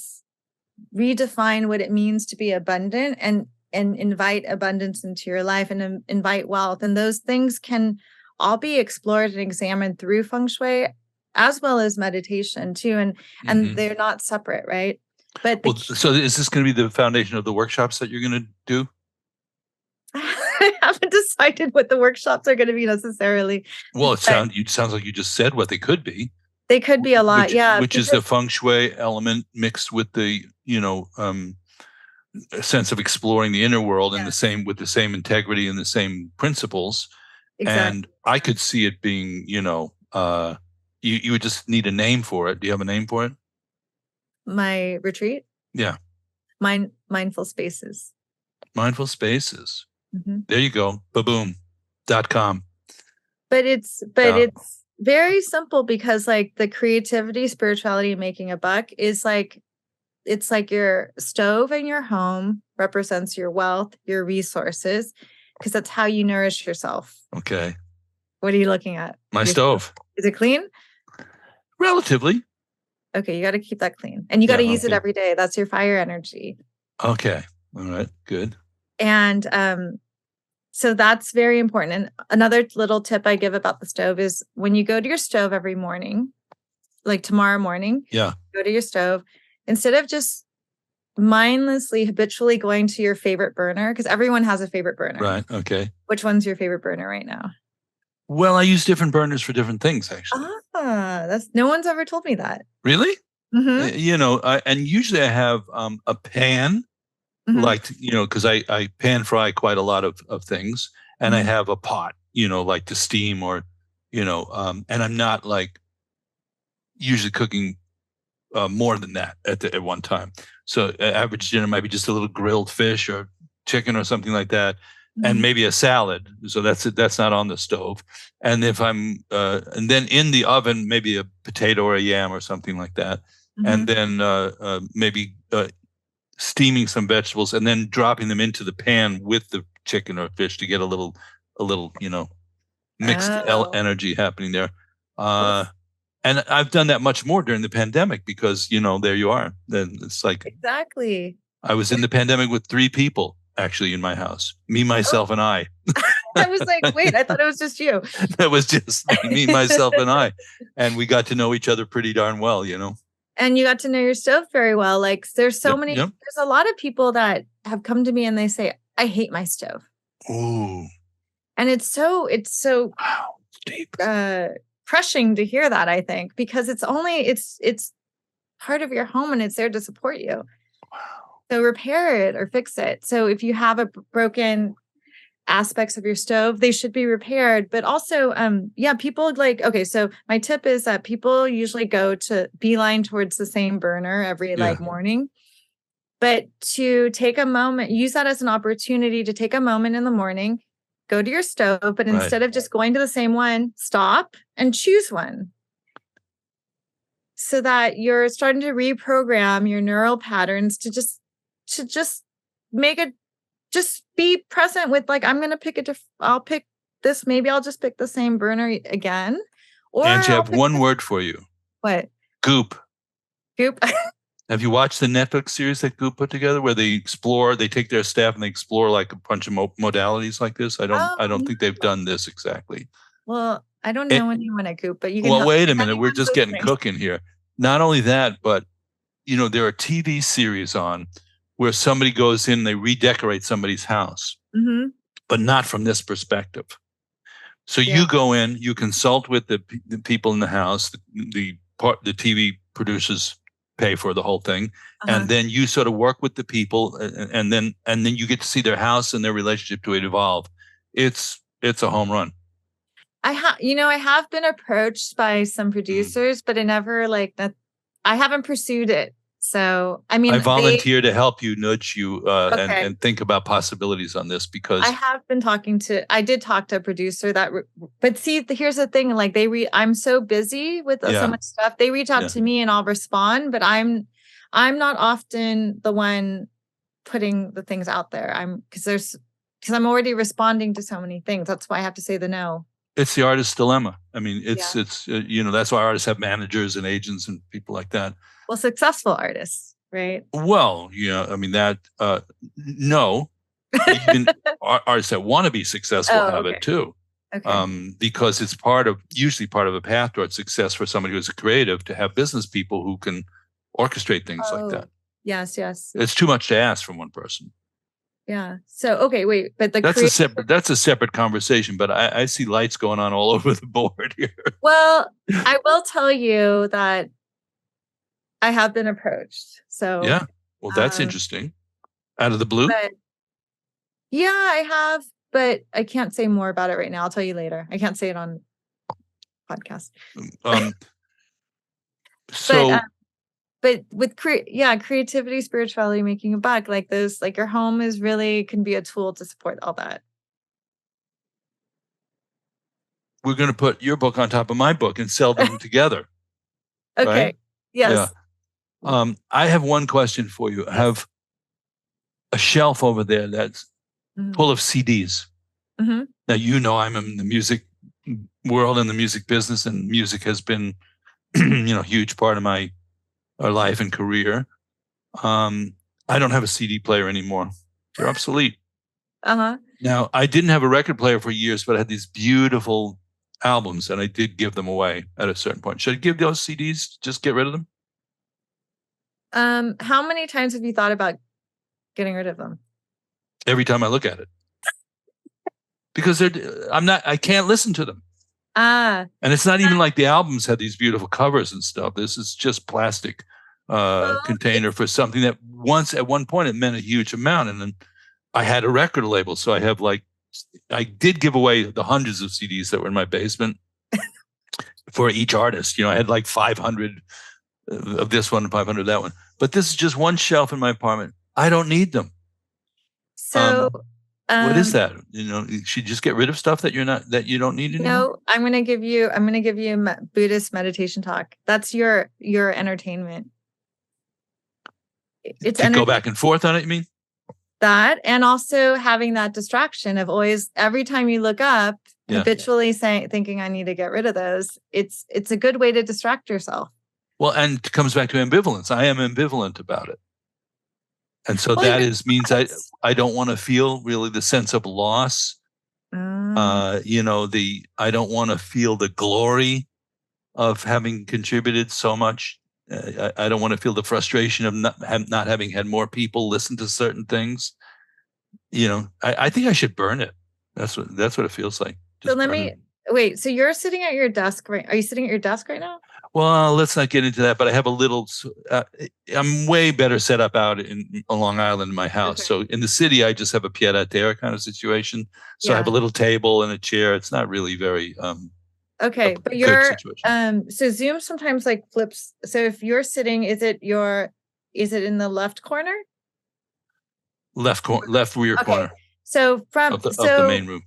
redefine what it means to be abundant, and invite abundance into your life, and invite wealth. And those things can all be explored and examined through Feng Shui, as well as meditation too. And they're not separate, right? But so is this going to be the foundation of the workshops that you're going to do? I haven't decided what the workshops are going to be necessarily. Well, it sounds like you just said what they could be. They could be a lot, Which is the Feng Shui element mixed with the, sense of exploring the inner world, and with the same integrity and the same principles. Exactly. And I could see it being, you would just need a name for it. Do you have a name for it? My retreat? Yeah. Mindful Spaces. Mindful Spaces. There you go. Baboom.com. But it's very simple, because like the creativity, spirituality, and making a buck is like, it's like your stove in your home represents your wealth, your resources, because that's how you nourish yourself. Okay. What are you looking at? My stove. Is it clean? Relatively. Okay, you got to keep that clean, and you got to use it every day. That's your fire energy. Okay. All right. Good. And so that's very important. And another little tip I give about the stove is, when you go to your stove every morning, like tomorrow morning, go to your stove, instead of just mindlessly, habitually going to your favorite burner, because everyone has a favorite burner. Right. Okay. Which one's your favorite burner right now? Well, I use different burners for different things, actually. No one's ever told me that. Really? And usually I have a pan, like, because I pan fry quite a lot of things, and I have a pot, like to steam, or, and I'm not like usually cooking more than that at one time. So average dinner might be just a little grilled fish or chicken or something like that, and maybe a salad. So that's not on the stove. And if I'm and then in the oven, maybe a potato or a yam or something like that, and then maybe steaming some vegetables, and then dropping them into the pan with the chicken or fish to get a little mixed energy happening there. And I've done that much more during the pandemic, because, there you are. Then it's like, exactly. I was in the pandemic with 3 people actually in my house, me, myself, and I. I was like, wait, I thought it was just you. That was just me, myself, and I. And we got to know each other pretty darn well, And you got to know your stove very well. Like, there's so many, there's a lot of people that have come to me and they say, I hate my stove. Ooh. And it's so wow, deep. Crushing to hear that, I think, because it's part of your home, and it's there to support you. Wow. So repair it or fix it. So if you have a broken aspects of your stove, they should be repaired. But also, people like, okay, so my tip is that people usually go to beeline towards the same burner every morning. But to take a moment, use that as an opportunity to take a moment in the morning, go to your stove, but instead of just going to the same one, stop and choose one. So that you're starting to reprogram your neural patterns to just make it, just be present with, like, I'm going to pick I'll pick this. Maybe I'll just pick the same burner again. Or Angie, I have one word for you. What? Goop. Goop. Have you watched the Netflix series that Goop put together, where they take their staff and they explore like a bunch of modalities like this? I don't think they've done this exactly. Well, I don't know anyone at Goop, but you can. Well, wait a minute. We're just getting cooking here. Not only that, but there are TV series on where somebody goes in, they redecorate somebody's house, but not from this perspective. So you go in, you consult with the people in the house, the TV producers pay for the whole thing, and then you sort of work with the people, and then you get to see their house and their relationship to it evolve. It's a home run. I have been approached by some producers, but I never I haven't pursued it. So, I mean, I volunteer to help you, nudge you, and think about possibilities on this, because I did talk to a producer but see, here's the thing, like I'm so busy with so much stuff. They reach out to me and I'll respond, but I'm not often the one putting the things out there. Because I'm already responding to so many things. That's why I have to say the no. It's the artist's dilemma. I mean, it's that's why artists have managers and agents and people like that. Well, successful artists, right? Well, I mean that. No, even artists that want to be successful have it too. Okay. Because it's usually part of a path towards success for somebody who's a creative, to have business people who can orchestrate things like that. Yes. It's too much to ask from one person. Yeah. So, wait, but that's a separate conversation, but I see lights going on all over the board here. Well, I will tell you that I have been approached. So, yeah. Well, that's interesting. Out of the blue? Yeah, I have, but I can't say more about it right now. I'll tell you later. I can't say it on podcast. But with creativity, spirituality, making a buck, like those, like your home can be a tool to support all that. We're going to put your book on top of my book and sell them together. Okay. Right? Yes. Yeah. I have one question for you. I have a shelf over there that's full of CDs. Mm-hmm. Now, I'm in the music world and the music business, and music has been, a huge part of my life and career. I don't have a CD player anymore. They're obsolete. Now, I didn't have a record player for years, but I had these beautiful albums, and I did give them away at a certain point. Should I give those CDs? Just get rid of them? How many times have you thought about getting rid of them? Every time I look at it. Because I can't listen to them. And it's not even like the albums had these beautiful covers and stuff. This is just plastic container for something that at one point it meant a huge amount. And then I had a record label. So I did give away the hundreds of CDs that were in my basement for each artist. I had like 500 of this one and 500 of that one. But this is just one shelf in my apartment. I don't need them. So what is that? You should just get rid of stuff that you don't need anymore. No, I'm going to give you a Buddhist meditation talk. That's your entertainment. It's to go back and forth on it, you mean? That, and also having that distraction of always, every time you look up, habitually thinking I need to get rid of those. It's a good way to distract yourself. Well, and it comes back to ambivalence. I am ambivalent about it. And so means I don't want to feel really the sense of loss. I don't want to feel the glory of having contributed so much. I don't want to feel the frustration of not having had more people listen to certain things. I think I should burn it. That's what it feels like. Just so wait. So you're sitting at your desk, right? Are you sitting at your desk right now? Well, let's not get into that, but I have a little, I'm way better set up out on Long Island in my house. Okay. So in the city, I just have a pied-à-terre kind of situation. So I have a little table and a chair. It's not really very, okay. But so Zoom sometimes flips. So if you're sitting, is it in the left corner? Left rear corner. So of the main room.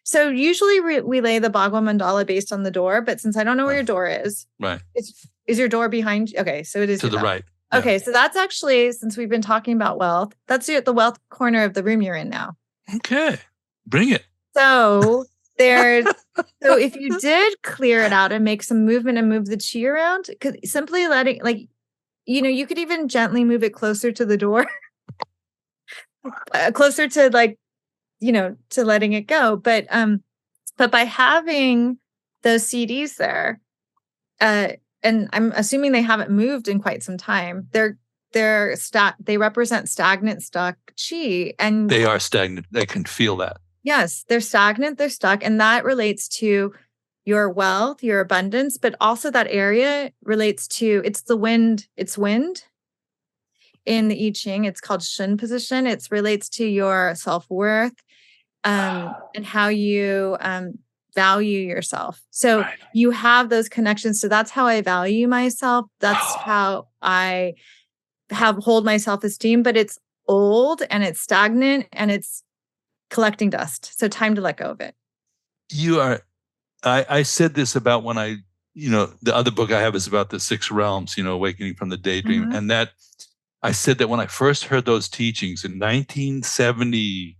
So usually we lay the Bhagwan mandala based on the door, but since I don't know where your door is, right? Is your door behind you? Okay, so it is to the right. Yeah. Okay, so that's actually, since we've been talking about wealth, that's the wealth corner of the room you're in now. Okay, bring it. So so if you did clear it out and make some movement and move the chi around, simply letting you could even gently move it closer to the door, closer to to letting it go. But by having those CDs there, and I'm assuming they haven't moved in quite some time, they represent stagnant, stuck chi, and they are stagnant. They can feel that. Yes, they're stagnant, they're stuck. And that relates to your wealth, your abundance, but also that area relates to it's wind. In the I Ching, it's called Shun position. It relates to your self-worth and how you value yourself. So you have those connections. So that's how I value myself. That's how I hold my self-esteem, but it's old and it's stagnant and it's collecting dust. So time to let go of it. I said this about when the other book I have is about the 6 realms, awakening from the daydream. Mhm. And that I said that when I first heard those teachings in 1970,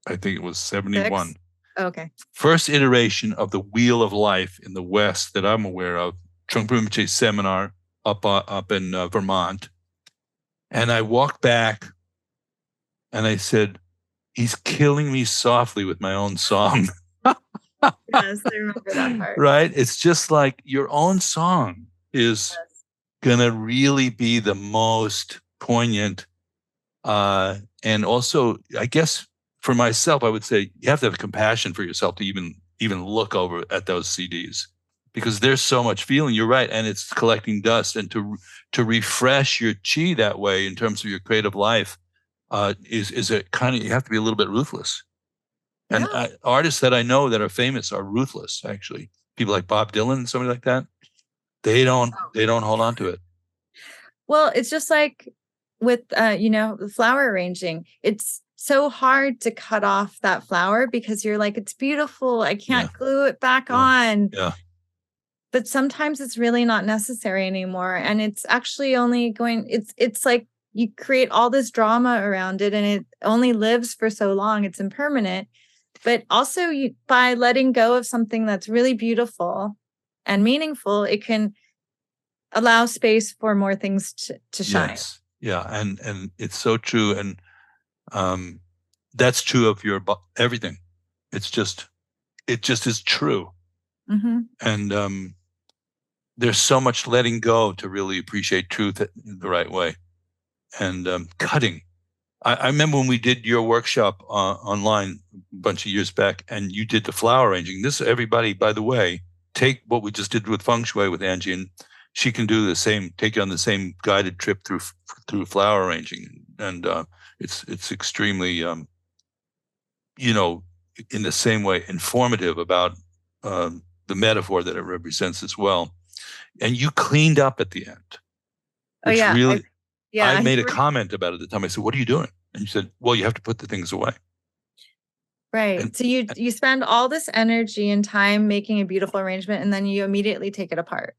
I think it was 71. 6? Okay. First iteration of the Wheel of Life in the West that I'm aware of, Trungpa Rinpoche's seminar up in Vermont. And I walked back and I said, he's killing me softly with my own song. Yes, I remember that part. Right? It's just like your own song is going to really be the most poignant. And also, I guess for myself, I would say you have to have compassion for yourself to even look over at those CDs, because there's so much feeling. You're right. And it's collecting dust. And to refresh your chi that way in terms of your creative life is a kind of, you have to be a little bit ruthless. And artists that I know that are famous are ruthless, actually. People like Bob Dylan, somebody like that. They don't hold on to it. Well, it's just like with the flower arranging. It's so hard to cut off that flower because you're like, it's beautiful. I can't glue it back on. Yeah. But sometimes it's really not necessary anymore. And it's actually only it's like you create all this drama around it and it only lives for so long. It's impermanent. But also by letting go of something that's really beautiful and meaningful, it can allow space for more things to shine. Yes. Yeah. And it's so true. And that's true of everything. It just is true. Mm-hmm. And there's so much letting go to really appreciate truth in the right way. And cutting. I remember when we did your workshop online a bunch of years back, and you did the flower arranging. Everybody, by the way, take what we just did with Feng Shui with Anjie, and she can do the same, take you on the same guided trip through flower arranging. And it's extremely, in the same way, informative about the metaphor that it represents as well. And you cleaned up at the end. Which really, I made a comment about it at the time. I said, "What are you doing?" And you said, "Well, you have to put the things away." Right. And so you spend all this energy and time making a beautiful arrangement, and then you immediately take it apart.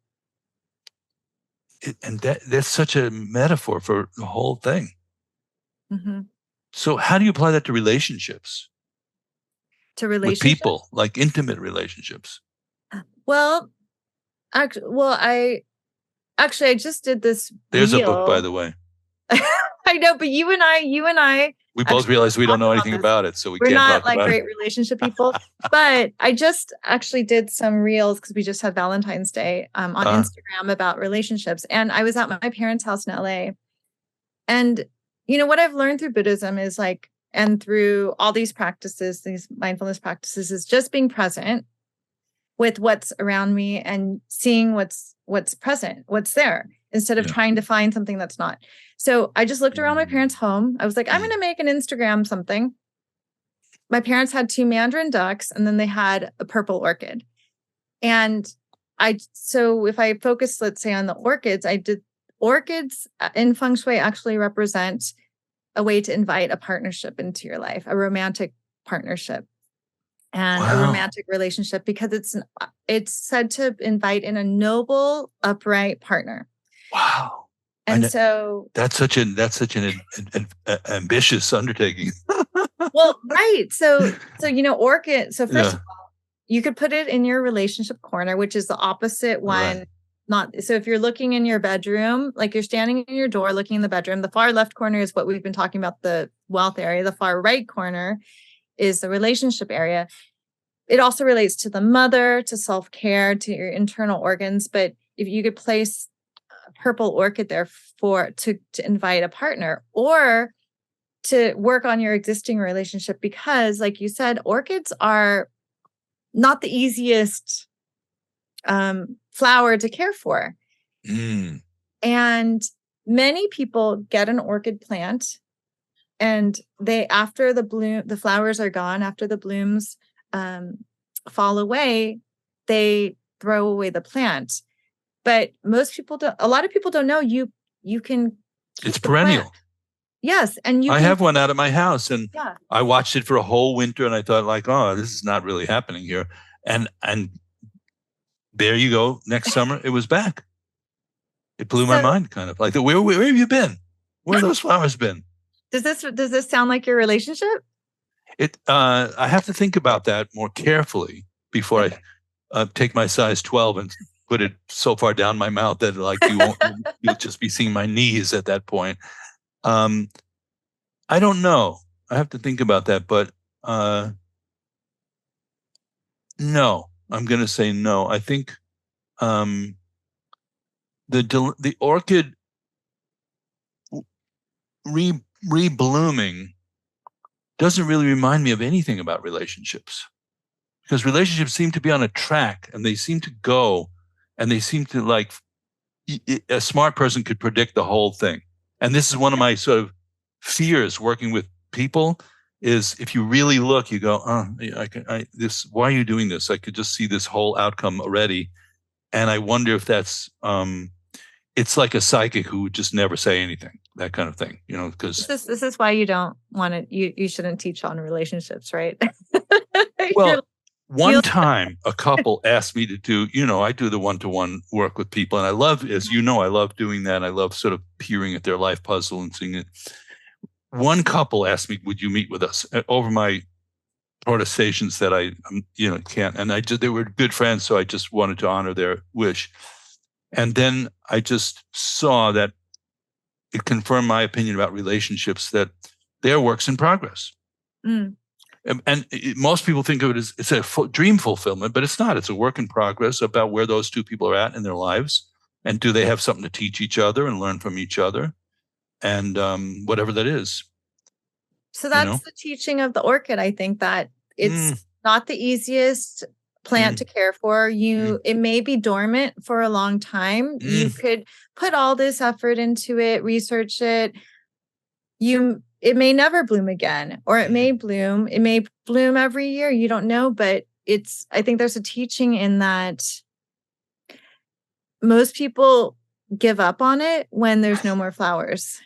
And that's such a metaphor for the whole thing. Mm-hmm. So how do you apply that to relationships? With people, like intimate relationships? Well, I just did this. There's a book, by the way. I know, but you and I, we both realize we don't know anything about it, so we're can't not talk about great relationship people. But I just actually did some reels because we just had Valentine's Day on Instagram about relationships, and I was at my parents' house in LA. And what I've learned through Buddhism is and through all these practices, these mindfulness practices, is just being present with what's around me and seeing what's present, what's there, instead of trying to find something that's not. So I just looked around my parents' home. I was like, I'm going to make an Instagram something. My parents had 2 mandarin ducks, and then they had a purple orchid. And so if I focus, let's say, on the orchids, orchids in Feng Shui actually represent a way to invite a partnership into your life, a romantic partnership. And a romantic relationship, because it's said to invite in a noble, upright partner. Wow. And so that's such an ambitious undertaking. Well, right. So orchid. So first of all, you could put it in your relationship corner, which is the opposite one. Right. So if you're looking in your bedroom, like you're standing in your door, looking in the bedroom, the far left corner is what we've been talking about, the wealth area. The far right corner is the relationship area. It also relates to the mother, to self-care, to your internal organs. But if you could place a purple orchid there to invite a partner, or to work on your existing relationship, because like you said, orchids are not the easiest flower to care for. And many people get an orchid plant, and after the flowers are gone, after the blooms fall away, they throw away the plant. But a lot of people don't know you can keep It's the perennial. plant. Yes, and I have one out at my house, and yeah. I watched it for a whole winter, and I thought, like, oh, this is not really happening here. And there you go. Next summer, it was back. It blew my mind, kind of like, where have you been? Where have those flowers been? Does this sound like your relationship? I have to think about that more carefully before I take my size 12 and put it so far down my mouth that like you'll just be seeing my knees at that point. I don't know. I have to think about that, but no, I'm going to say no. I think the orchid reblooming doesn't really remind me of anything about relationships, because relationships seem to be on a track, and they seem to go, and they seem to, like, a smart person could predict the whole thing. And this is one of my sort of fears working with people, is if you really look, you go, oh, why are you doing this? I could just see this whole outcome already. And I wonder if that's, it's like a psychic who would just never say anything, that kind of thing, because this is why you don't want to, you shouldn't teach on relationships, right? Well, one time a couple asked me to do, I do the one-to-one work with people, and I love, as you know, I love doing that. I love sort of peering at their life puzzle and seeing it. One couple asked me, would you meet with us over my protestations that I, can't. And they were good friends, so I just wanted to honor their wish. And then I just saw that it confirmed my opinion about relationships, that they're works in progress. And most people think of it as it's a dream fulfillment, but it's not. It's a work in progress about where those two people are at in their lives, and do they have something to teach each other and learn from each other, and whatever that is. So that's the teaching of the orchid. I think that it's not the easiest plant to care for. It may be dormant for a long time. You could put all this effort into it, research it. It may never bloom again, or it may bloom. It may bloom every year. You don't know, but I think there's a teaching in that most people give up on it when there's no more flowers.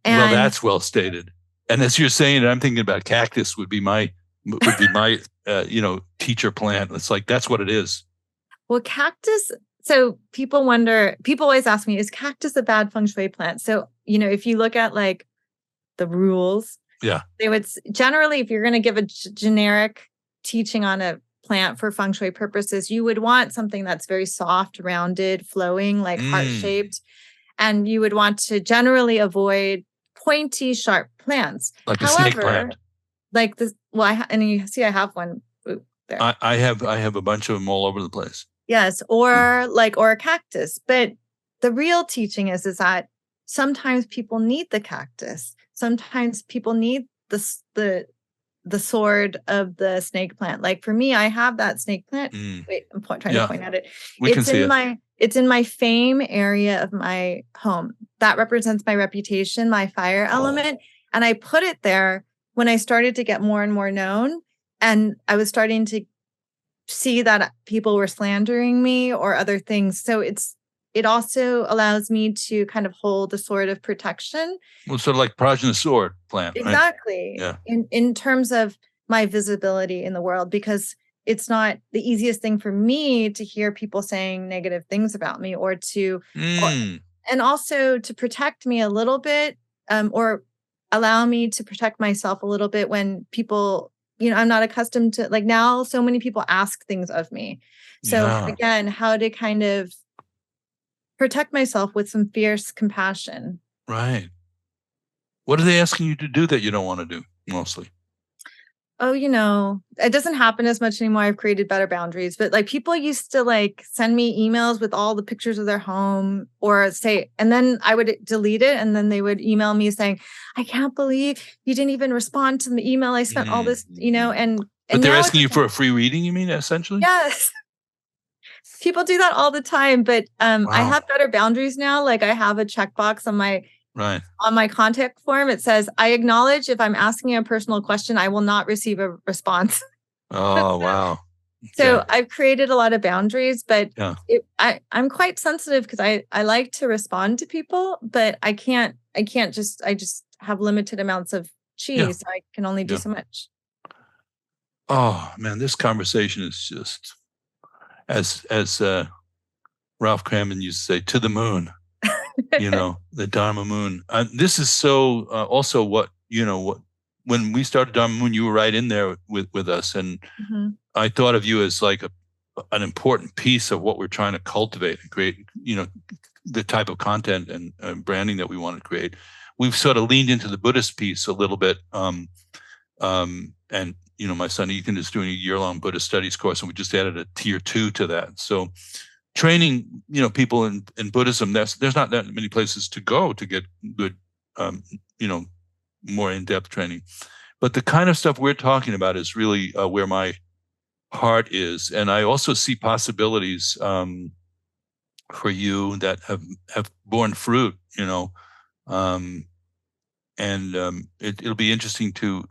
Well, that's well stated. And as you're saying it, I'm thinking about cactus would be my teacher plant. It's like, that's what it is. Well, cactus. So people always ask me, is cactus a bad feng shui plant? So, if you look at like the rules, they would generally, if you're going to give a generic teaching on a plant for feng shui purposes, you would want something that's very soft, rounded, flowing, like heart-shaped. And you would want to generally avoid pointy, sharp plants. Like a snake plant. Like this. Well, and you see, I have one there. I have a bunch of them all over the place. Yes, or a cactus. But the real teaching is that sometimes people need the cactus. Sometimes people need the sword of the snake plant. Like for me, I have that snake plant. Wait, I'm trying to point at it. It's in my fame area of my home. That represents my reputation, my fire element. And I put it there when I started to get more and more known. And I was starting to see that people were slandering me or other things. So it also allows me to kind of hold a sword of protection. Well, sort of like Prajna's sword plant. Exactly. Right? Yeah. In terms of my visibility in the world, because it's not the easiest thing for me to hear people saying negative things about me, or and also to protect me a little bit, or allow me to protect myself a little bit when people, I'm not accustomed to, like, now so many people ask things of me. So again, how to kind of protect myself with some fierce compassion. Right. What are they asking you to do that you don't want to do mostly? Oh, it doesn't happen as much anymore. I've created better boundaries, but like people used to like send me emails with all the pictures of their home or say, and then I would delete it. And then they would email me saying, I can't believe you didn't even respond to the email. I spent all this, and But they're now asking you for a free reading, you mean, essentially? yes, people do that all the time, but I Wow. have better boundaries now. Like I have a checkbox on my contact form. It says, I acknowledge if I'm asking a personal question, I will not receive a response. Oh, wow. Okay. So I've created a lot of boundaries, but Yeah. I'm quite sensitive because I like to respond to people, but I just have limited amounts of chi, Yeah. so I can only do so much. Oh man, this conversation is just as Ralph Cramden used to say, to the moon. The Dharma moon. This is so also what when we started Dharma Moon, you were right in there with us, and I thought of you as like an important piece of what we're trying to cultivate and create. The type of content and branding that we want to create. We've sort of leaned into the Buddhist piece a little bit, and my son Ethan is doing a year-long Buddhist studies course, and we just added a tier 2 to that. So training, people in Buddhism, there's not that many places to go to get good, more in-depth training. But the kind of stuff we're talking about is really where my heart is. And I also see possibilities for you that have borne fruit, it'll be interesting to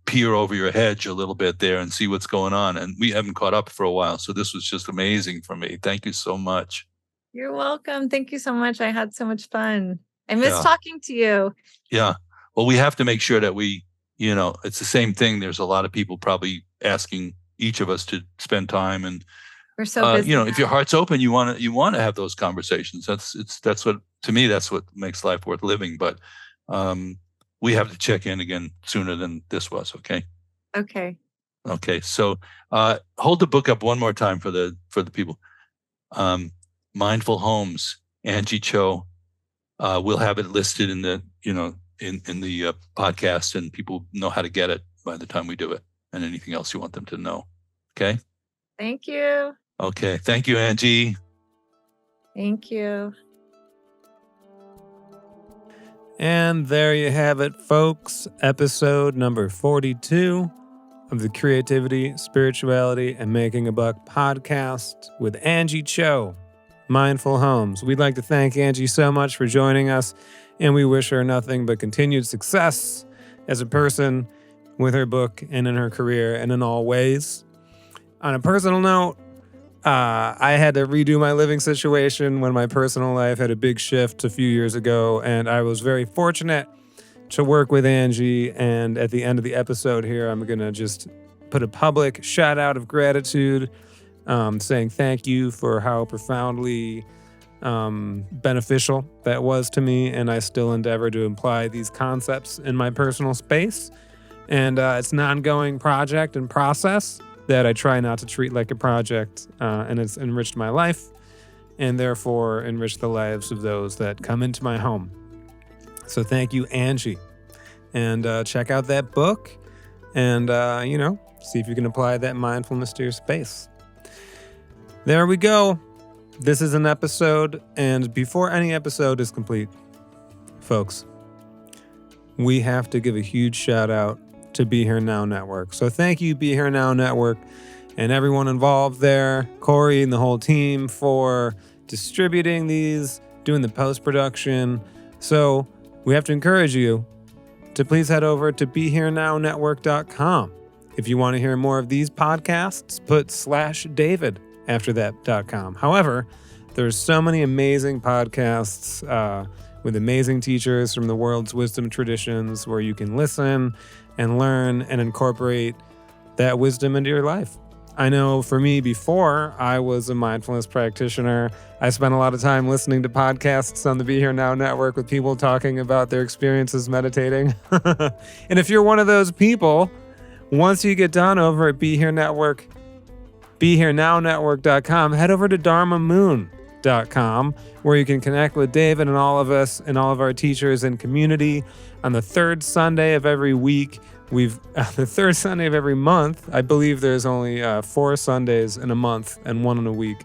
peer over your hedge a little bit there and see what's going on. And we haven't caught up for a while, so this was just amazing for me. Thank you so much. You're welcome. Thank you so much. I had so much fun. I miss talking to you. Yeah. Well, we have to make sure that we, it's the same thing. There's a lot of people probably asking each of us to spend time, and we're so busy. If your heart's open, you want to have those conversations. That's what, to me, that's what makes life worth living. But we have to check in again sooner than this was. Okay. Okay. So hold the book up one more time for the people. Mindful Homes, Anjie Cho. We'll have it listed in the in the podcast, and people know how to get it by the time we do it. And anything else you want them to know. Okay. Thank you. Okay. Thank you, Anjie. Thank you. And there you have it, folks. Episode number 42 of the Creativity, Spirituality, and Making a Buck podcast with Anjie Cho, Mindful Homes. We'd like to thank Anjie so much for joining us, and we wish her nothing but continued success as a person with her book and in her career and in all ways. On a personal note, I had to redo my living situation when my personal life had a big shift a few years ago, and I was very fortunate to work with Anjie. And at the end of the episode here, I'm going to just put a public shout out of gratitude, saying thank you for how profoundly beneficial that was to me, and I still endeavor to apply these concepts in my personal space. And it's an ongoing project and process that I try not to treat like a project, and it's enriched my life and therefore enriched the lives of those that come into my home. So thank you, Anjie. And check out that book and, see if you can apply that mindfulness to your space. There we go. This is an episode, and before any episode is complete, folks, we have to give a huge shout out to Be Here Now Network. So thank you, Be Here Now Network, and everyone involved there, Corey and the whole team, for distributing these, doing the post-production. So we have to encourage you to please head over to BeHereNowNetwork.com. If you want to hear more of these podcasts, put /David after that .com. However, there's so many amazing podcasts with amazing teachers from the world's wisdom traditions where you can listen and learn and incorporate that wisdom into your life. I know for me, before I was a mindfulness practitioner, I spent a lot of time listening to podcasts on the Be Here Now Network with people talking about their experiences meditating. And if you're one of those people, once you get done over at Be Here Network, BeHereNowNetwork.com, head over to Dharma Moon livelihood.com, where you can connect with David and all of us and all of our teachers and community. On the third Sunday of every week, the third Sunday of every month, I believe there's only 4 Sundays in a month and 1 in a week.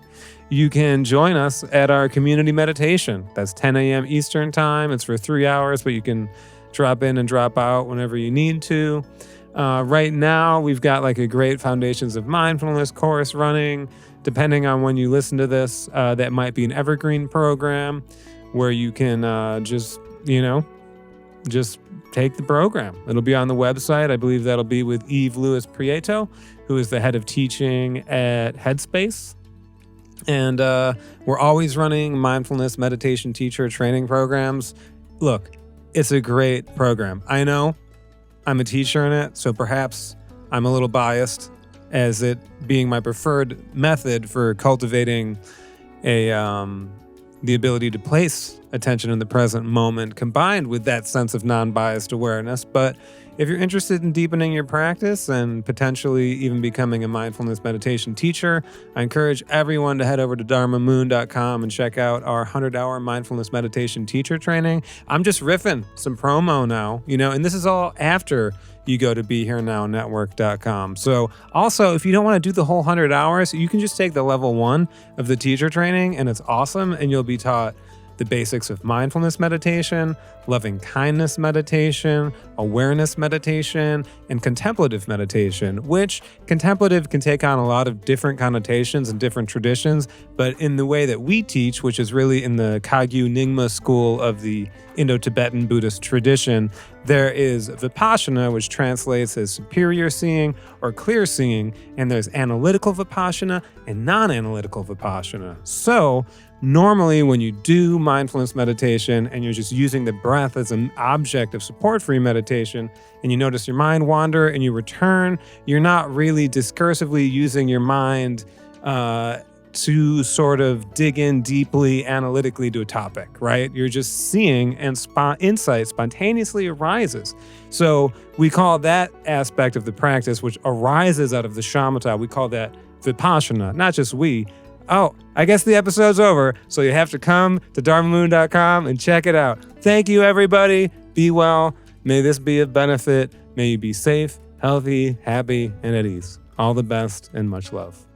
You can join us at our community meditation. That's 10 a.m. Eastern time. It's for 3 hours, but you can drop in and drop out whenever you need to. Right now, we've got like a great Foundations of Mindfulness course running. Depending on when you listen to this, that might be an evergreen program where you can just take the program. It'll be on the website. I believe that'll be with Eve Lewis Prieto, who is the head of teaching at Headspace. And we're always running mindfulness meditation teacher training programs. Look, it's a great program. I know I'm a teacher in it, so perhaps I'm a little biased as it being my preferred method for cultivating the ability to place attention in the present moment combined with that sense of non-biased awareness. But if you're interested in deepening your practice and potentially even becoming a mindfulness meditation teacher, I encourage everyone to head over to dharmamoon.com and check out our 100-hour mindfulness meditation teacher training. I'm just riffing some promo now, and this is all after you go to BeHereNowNetwork.com. So also, if you don't want to do the whole 100 hours, you can just take the level 1 of the teacher training, and it's awesome, and you'll be taught the basics of mindfulness meditation, loving kindness meditation, awareness meditation, and contemplative meditation, which contemplative can take on a lot of different connotations and different traditions, but in the way that we teach, which is really in the Kagyu Nyingma school of the Indo-Tibetan Buddhist tradition, there is Vipassana, which translates as superior seeing or clear seeing, and there's analytical Vipassana and non-analytical Vipassana. So normally when you do mindfulness meditation and you're just using the breath as an object of support for your meditation, and you notice your mind wander and you return, you're not really discursively using your mind to sort of dig in deeply analytically to a topic, right? You're just seeing, and insight spontaneously arises. So we call that aspect of the practice, which arises out of the shamatha, we call that Vipassana, not just we. Oh, I guess the episode's over, so you have to come to dharmamoon.com and check it out. Thank you, everybody. Be well. May this be of benefit. May you be safe, healthy, happy, and at ease. All the best and much love.